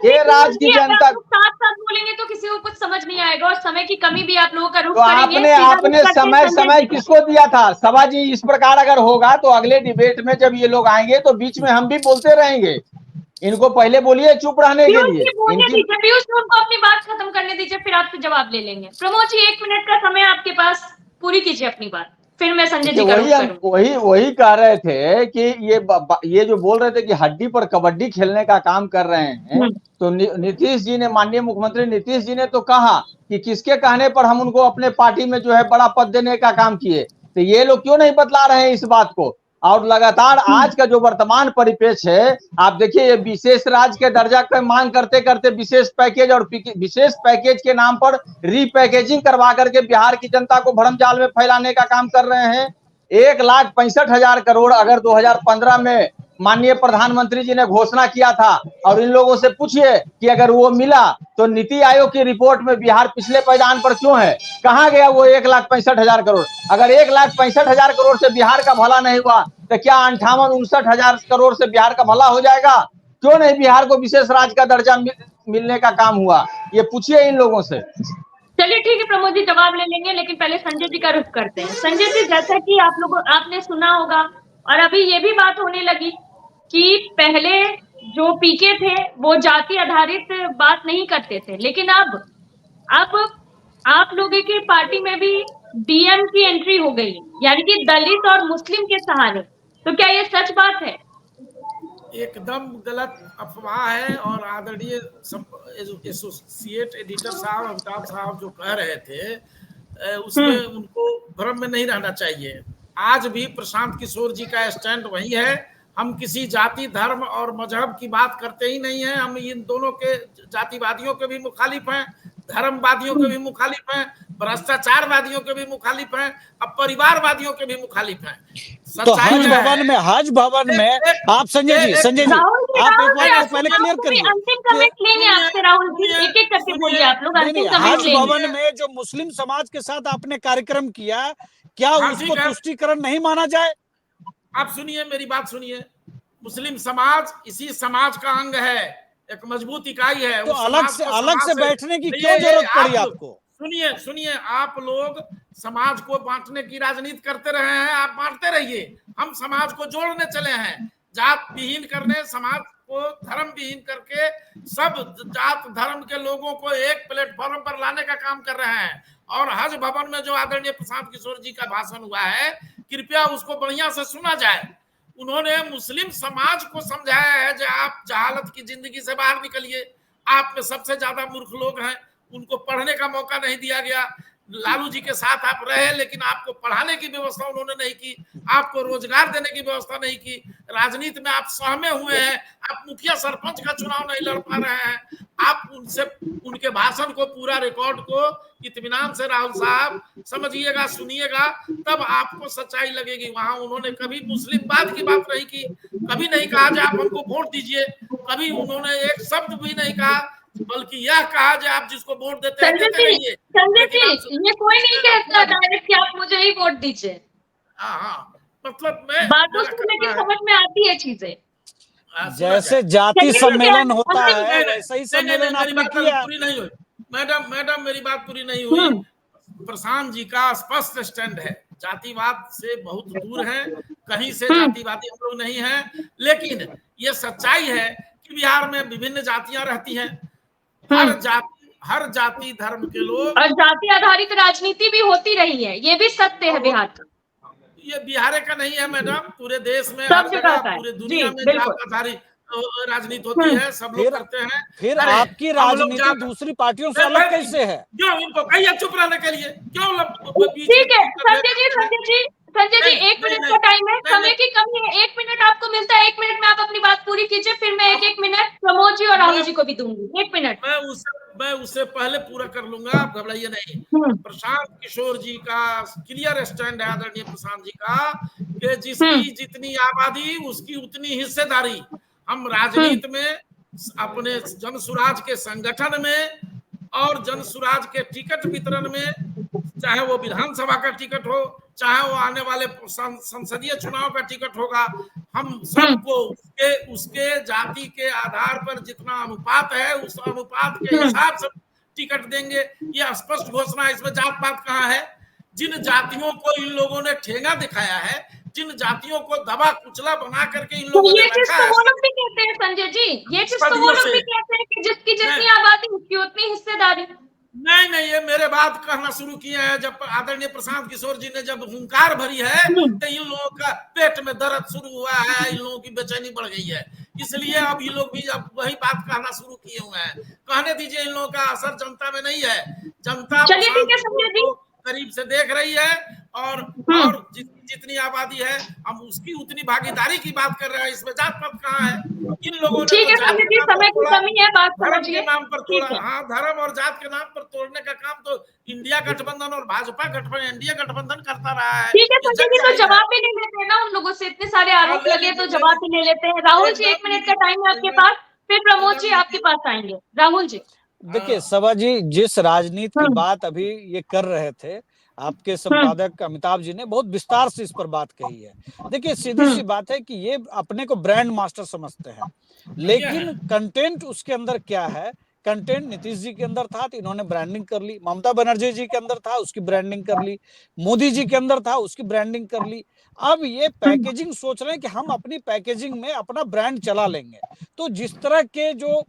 ये राज की जनता साथ बोलेंगे तो किसी को कुछ समझ नहीं आएगा, और समय की कमी भी आप लोगों का रुख तो करेंगे। आपने समय किसको दिया था सभा जी? इस प्रकार अगर होगा तो अगले डिबेट में जब ये लोग आएंगे तो बीच में हम भी बोलते रहेंगे। इनको पहले बोलिए चुप रहने के लिए। बोलने इनकी दीजिए, पीयूष जी उनको अपनी बात खत्म करने दीजिए, फिर आपसे जवाब ले लेंगे। प्रमोद जी 1 मिनट का समय आपके पास, पूरी कीजिए अपनी बात, फिर मैं संजय जी का रुख करूंगी। वही कह रहे थे कि ये जो बोल रहे थे कि हड्डी पर कबड्डी खेलने का काम कर रहे हैं, तो नीतीश जी ने, माननीय मुख्यमंत्री नीतीश जी ने तो कहा कि किसके कहने पर हम उनको अपने पार्टी में जो है बड़ा पद देने का काम किए, तो ये लोग क्यों नहीं बतला रहे हैं इस बात को। और लगातार आज का जो वर्तमान परिप्रेक्ष्य है, आप देखिए, ये विशेष राज्य के दर्जा की मांग करते करते विशेष पैकेज और विशेष पैकेज के नाम पर रीपैकेजिंग करवा करके बिहार की जनता को भ्रम जाल में फैलाने का काम कर रहे हैं। 1,65,000 करोड़ अगर 2015 में माननीय प्रधानमंत्री जी ने घोषणा किया था, और इन लोगों से पूछिए कि अगर वो मिला तो नीति आयोग की रिपोर्ट में बिहार पिछले पायदान पर क्यों है, कहां गया वो 1,65,000 करोड़। अगर 1,65,000 करोड़ से बिहार का भला नहीं हुआ तो क्या 58-59,000 करोड़ से बिहार का भला हो जाएगा। क्यों नहीं बिहार को विशेष राज्य का दर्जा मिलने का काम हुआ, ये पूछिए इन लोगों से। चलिए ठीक है प्रमोद जी, जवाब ले लेंगे, लेकिन पहले संजय जी का रुख करते हैं। संजय जी, जैसा कि आपने सुना होगा और अभी ये भी बात होने लगी कि पहले जो पीके थे वो जाति आधारित बात नहीं करते थे, लेकिन अब आप लोगों की पार्टी में भी डीएम की एंट्री हो गई, यानी कि दलित और मुस्लिम के सहारे। तो क्या ये सच बात है? एकदम गलत अफवाह है। और आदरणीय एसोसिएट एडिटर साहब अमिताभ साहब जो कह रहे थे उसमें उनको भ्रम में नहीं रहना चाहिए। आज भी प्रशांत किशोर जी का स्टैंड वही है। हम किसी जाति, धर्म और मजहब की बात करते ही नहीं है। हम इन दोनों के, जातिवादियों के भी मुखालिफ हैं, धर्मवादियों के भी मुखालिफ हैं, भ्रष्टाचारवादियों के भी मुखालिफ हैं, अब परिवारवादियों के भी मुखालिफ हैं। तो हज भवन में आप संजय जी आप एक बार पहले क्लियर करिए। अंतिम कमेंट लेंगे आपसे राहुल जी, एक करके बोलिए आप लोग, अंतिम कमेंट हज भवन में जो मुस्लिम समाज के साथ आपने कार्यक्रम किया, क्या उसको तुष्टीकरण नहीं माना जाए? आप सुनिए, मेरी बात सुनिए। मुस्लिम समाज इसी समाज का अंग है, एक मजबूत इकाई है। तो अलग से बैठने की क्यों जरूरत पड़ी आपको? सुनिए, आप लोग समाज को बांटने की राजनीति करते रहे हैं, आप बांटते रहिए। हम समाज को जोड़ने चले हैं, जात विहीन करने, समाज को धर्म विहीन करके सब जात धर्म के लोगों को एक प्लेटफॉर्म पर लाने का काम कर रहे हैं। और हज भवन में जो आदरणीय प्रशांत किशोर जी का भाषण हुआ है, कृपया उसको बढ़िया से सुना जाए। उन्होंने मुस्लिम समाज को समझाया है कि आप जहालत की जिंदगी से बाहर निकलिए। आप में सबसे ज्यादा मूर्ख लोग हैं, उनको पढ़ने का मौका नहीं दिया गया। लालू जी के साथ आप रहे, लेकिन आपको पढ़ाने की व्यवस्था उन्होंने नहीं की, आपको रोजगार देने की व्यवस्था नहीं की। राजनीति में आप सहमे हुए हैं, आप मुखिया सरपंच का चुनाव नहीं लड़ पा रहे हैं। आप उनके भाषण को, पूरा रिकॉर्ड को इत्मीनान से राहुल साहब समझिएगा, सुनिएगा, तब आपको सच्चाई लगेगी। वहां उन्होंने कभी मुस्लिमवाद की बात नहीं की, कभी नहीं कहा कि आप हमको वोट दीजिए, कभी उन्होंने एक शब्द भी नहीं कहा, बल्कि यह कहा कि आप जिसको वोट देते हैं देते रहिए। संजय जी, ये कोई नहीं कहता डायरेक्ट कि आप मुझे ही वोट दीजिए। हाँ, मतलब मैं बातों से लेकिन समझ में आती है चीजें। जैसे जाति सम्मेलन होता है वैसे ही सम्मेलन आपने किया। पूरी नहीं हुई मैडम, मेरी बात पूरी नहीं हुई। प्रशांत जी का स्पष्ट स्टैंड है, जातिवाद से बहुत दूर है, कहीं से जातिवादी हम लोग नहीं हैं। लेकिन ये सच्चाई है कि बिहार में विभिन्न जातियां रहती हैं, हर जाति धर्म के लोग, और जाति आधारित राजनीति भी होती रही है, ये भी सत्य है बिहार का। ये बिहार का नहीं है मैडम, पूरे देश में, हर जगह, पूरे दुनिया में जाति आधारित राजनीति होती है, सब लोग करते हैं। फिर आपकी राजनीति दूसरी पार्टियों से अलग कैसे है? क्यों इनको कहिए चुप रहने के लिए? क्यों ठीक है संजय जी 1 मिनट का टाइम है, समय की कमी है, 1 मिनट आपको मिलता है। 1 मिनट में आप अपनी बात पूरी कीजिए, फिर मैं 1 मिनट प्रमोद जी और राहुल जी को भी दूंगी। 1 मिनट मैं उससे पहले पूरा कर लूंगा, आप घबराइए नहीं। प्रशांत किशोर जी का क्लियर स्टैंड है, आदरणीय प्रशांत जी का, कि जिसकी जितनी आबादी उसकी उतनी हिस्सेदारी। हम राजनीति में अपने जनसुराज के संगठन में और जनसुराज के टिकट वितरण में, चाहे वो विधानसभा का टिकट हो, चाहे वो आने वाले संसदीय चुनाव का टिकट होगा, हम सबको उसके जाति के आधार पर जितना अनुपात है उस अनुपात के हिसाब से टिकट देंगे। ये स्पष्ट घोषणा है, इसमें जात पात कहाँ है? जिन जातियों को इन लोगों ने ठेंगा दिखाया है, जिन जातियों को दबा कुचला बना करके इन तो लोगों ने ये चीज रखा तो है वो लोग भी कहते हैं संजय जी, ये चीज तो वो सदियों लोग से। भी कहते हैं कि जिसकी जितनी नहीं आबादी उसकी उतनी हिस्सेदारी। नहीं, ये मेरे बात कहना शुरू किए हैं जब आदरणीय प्रशांत किशोर जी ने जब हुंकार भरी है, तो इन लोगों का पेट में दर्द शुरू हुआ है, इन लोगों की बेचैनी बढ़ गई है, इसलिए अब ये लोग भी अब वही बात कहना शुरू किए हुए हैं। कहने दीजिए, इन लोगों का असर जनता में नहीं है। जनता चलिए ठीक प्रशांत है किशोर संजय जी। को करीब से देख रही है, और जितनी आबादी है हम उसकी उतनी भागीदारी की बात कर रहे हैं। इसमें जात पात कहाँ है? इन लोगों ने ठीक तो है जात संजय के जी, नाम पर समय की तोड़ा, कमी है, बात धर्म के समझिए। नाम पर तोड़ा। ठीक है, हाँ, धर्म और जात के नाम पर तोड़ने का काम तो इंडिया गठबंधन और भाजपा गठबंधन, एनडीए गठबंधन करता रहा है। ठीक है ये संजय जग जी, तो जाहिर है। जवाब भी नहीं लेते हैं ना उन लोगों से, इतने सारे हाँ, आरोप ले लगे तो लीजिए, ले जवाब भी नहीं लेते हैं। राहुल जी, 1 एकदम मिनट का लीजिए, टाइम है आपके एकदम पास, फिर प्रमोद जी एकदम आपके लीजिए। पास आएंगे। राहुल जी। देखिए हाँ, सभा जी, जिस राजनीति की हम्म बात अभी ये कर रहे थे, आपके हम्म संपादक अमिताभ जी ने बहुत विस्तार से इस पर बात कही है। देखिए सीधी हम्म सी बात है कि ये अपने को ब्रांड मास्टर समझते हैं, ये है। लेकिन कंटेंट उसके अंदर क्या है? कंटेंट नीतीश जी के अंदर था तो इन्होंने ब्रांडिंग कर ली, ममता बनर्जी जी के अंदर था उसकी ब्रांडिंग कर ली, मोदी जी के अंदर था उसकी ब्रांडिंग कर ली। अब ये पैकेजिंग सोच रहे हैं कि हम अपनी पैकेजिंग में अपना ब्रांड चला लेंगे। तो जिस तरह के जो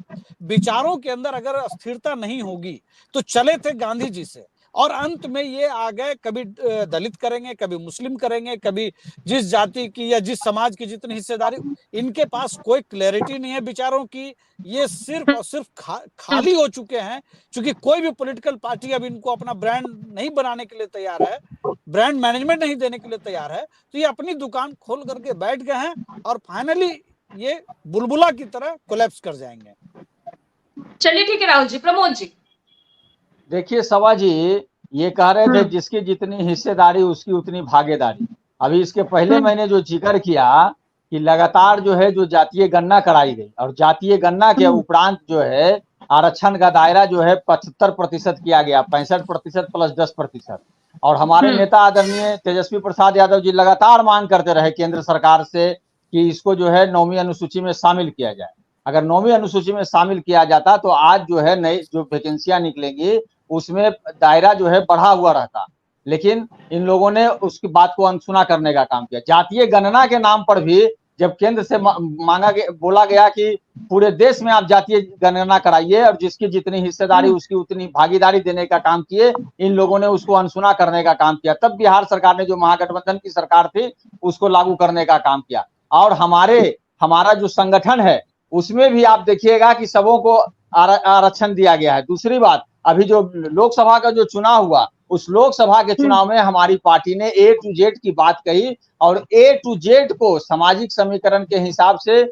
विचारों के अंदर अगर स्थिरता नहीं होगी, तो चले थे गांधी जी से और अंत में ये आ गए, कभी दलित करेंगे, कभी मुस्लिम करेंगे, कभी जिस जाति की या जिस समाज की जितनी हिस्सेदारी। इनके पास कोई क्लैरिटी नहीं है विचारों की। ये सिर्फ और सिर्फ खाली हो चुके हैं, क्योंकि कोई भी पॉलिटिकल पार्टी अब इनको अपना ब्रांड नहीं बनाने के लिए तैयार है, ब्रांड मैनेजमेंट नहीं देने के लिए तैयार है। तो ये अपनी दुकान खोल करके बैठ गए हैं और फाइनली ये बुलबुला की तरह कोलैप्स कर जाएंगे। चलिए ठीक है राहुल जी। प्रमोद जी। देखिए सभा जी, ये कह रहे थे जिसकी जितनी हिस्सेदारी उसकी उतनी भागीदारी। अभी इसके पहले मैंने जो जिक्र किया कि लगातार जो है जो जातीय गणना कराई गई, और जातीय गणना के उपरांत जो है आरक्षण का दायरा जो है 75% किया गया, 65% प्लस 10%। और हमारे नेता आदरणीय तेजस्वी प्रसाद यादव जी लगातार मांग करते रहे केंद्र सरकार से कि इसको जो है 9वीं अनुसूची में शामिल किया जाए। अगर 9वीं अनुसूची में शामिल किया जाता तो आज जो है नई जो वैकेंसियां निकलेंगी उसमें दायरा जो है बढ़ा हुआ रहता, लेकिन इन लोगों ने उसकी बात को अनसुना करने का काम किया। जातीय गणना के नाम पर भी जब केंद्र से मांगा गया, बोला गया कि पूरे देश में आप जातीय गणना कराइए और जिसकी जितनी हिस्सेदारी उसकी उतनी भागीदारी देने का काम किए, इन लोगों ने उसको अनसुना करने का काम किया। तब बिहार सरकार ने, जो महागठबंधन की सरकार थी, उसको लागू करने का काम किया। और हमारा जो संगठन है उसमें भी आप देखिएगा कि सबों को आरक्षण दिया गया है। दूसरी बात, अभी जो लोकसभा का जो चुनाव हुआ, उस लोकसभा के चुनाव में हमारी पार्टी ने A to Z की बात कही और A to Z को सामाजिक समीकरण के हिसाब से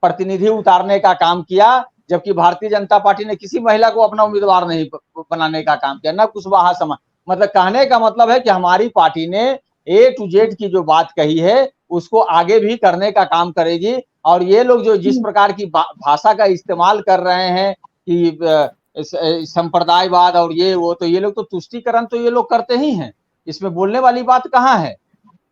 प्रतिनिधि उतारने का काम किया, जबकि भारतीय जनता पार्टी ने किसी महिला को अपना उम्मीदवार नहीं बनाने का काम किया, न कुशवाहा समाज। मतलब कहने का मतलब है कि हमारी पार्टी ने A to Z की जो बात कही है उसको आगे भी करने का काम करेगी। और ये लोग जो जिस प्रकार की भाषा का इस्तेमाल कर रहे हैं कि संप्रदायवाद और ये वो, तो ये लोग तो तुष्टीकरण तो ये लोग करते ही हैं, इसमें बोलने वाली बात कहाँ है।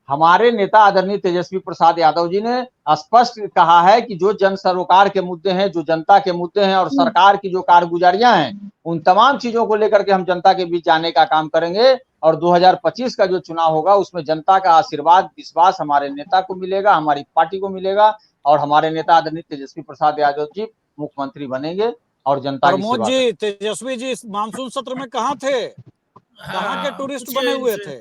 हमारे नेता आदरणीय तेजस्वी प्रसाद यादव जी ने स्पष्ट कहा है कि जो जन सरोकार के मुद्दे हैं, जो जनता के मुद्दे हैं और सरकार की जो कारगुजारियां हैं, उन तमाम चीजों को लेकर के हम जनता के बीच जाने का काम करेंगे। और 2025 का जो चुनाव होगा उसमें जनता का आशीर्वाद, विश्वास हमारे नेता को मिलेगा, हमारी पार्टी को मिलेगा, और हमारे नेता आदरणीय तेजस्वी प्रसाद यादव जी मुख्यमंत्री बनेंगे और जनता की प्रमोद सेवा जी, तेजस्वी जी इस मानसून सत्र में कहाँ थे? कहाँ के टूरिस्ट बने हुए थे?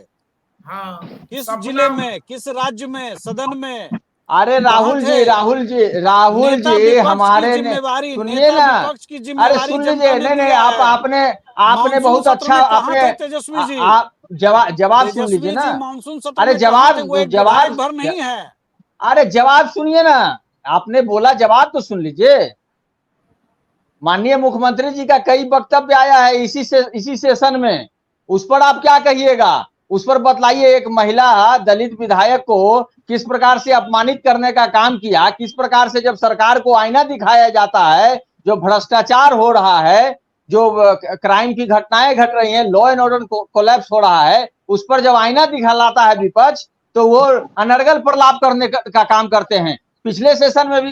हाँ, किस जिले में, किस राज्य में, सदन में? अरे राहुल जी हमारे ने सुनिए ना, अरे सुन लीजिए। नहीं, आपने बहुत अच्छा, आपने तेजस्वी जी आप जवाब सुन लीजिए ना। मानसून सत्र अरे में जवाब भर नहीं है। अरे जवाब सुनिए ना, आपने बोला जवाब तो सुन लीजिए। माननीय मुख्यमंत्री जी का कई वक्तव्य आया है इसी सेशन में, उस पर आप क्या कहिएगा, उस पर बतलाइए। एक महिला दलित विधायक को किस प्रकार से अपमानित करने का काम किया, किस प्रकार से जब सरकार को आईना दिखाया जाता है, जो भ्रष्टाचार हो रहा है, जो क्राइम की घटनाएं घट रही हैं, लॉ एंड ऑर्डर कोलैप्स हो रहा है, उस पर जब आईना दिखलाता है विपक्ष, तो वो अनर्गल प्रलाप करने का काम करते हैं। पिछले सेशन में भी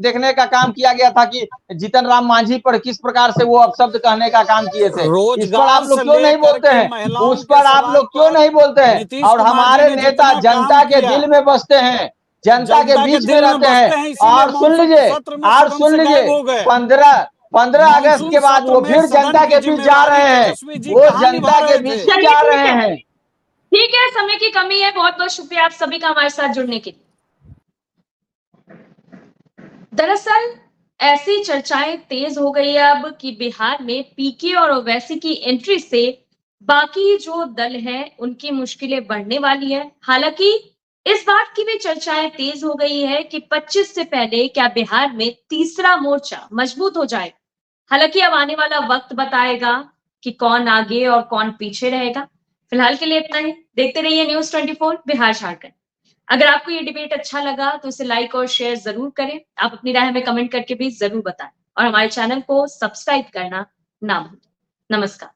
देखने का काम किया गया था कि जीतन राम मांझी पर किस प्रकार से वो अपशब्द कहने का काम किए थे। इस पर आप लोग क्यों नहीं बोलते हैं? उस पर आप लोग क्यों नहीं बोलते हैं? और हमारे नेता जनता के दिल में बसते हैं, जनता के बीच में रहते हैं। और सुन लीजिए 15 अगस्त के बाद वो फिर जनता के बीच जा रहे हैं, वो जनता के बीच जा रहे हैं। ठीक है, समय की कमी है। बहुत बहुत शुक्रिया आप सभी का हमारे साथ जुड़ने के लिए। दरअसल ऐसी चर्चाएं तेज हो गई है अब कि बिहार में पीके और ओवैसी की एंट्री से बाकी जो दल हैं उनकी मुश्किलें बढ़ने वाली है। हालांकि इस बात की भी चर्चाएं तेज हो गई है कि 25 से पहले क्या बिहार में तीसरा मोर्चा मजबूत हो जाएगा। हालांकि अब आने वाला वक्त बताएगा कि कौन आगे और कौन पीछे रहेगा। फिलहाल के लिए इतना ही। देखते रहिए न्यूज़ 24 बिहार झारखंड। अगर आपको ये डिबेट अच्छा लगा तो इसे लाइक और शेयर जरूर करें। आप अपनी राय हमें कमेंट करके भी जरूर बताएं और हमारे चैनल को सब्सक्राइब करना ना भूलें। नमस्कार।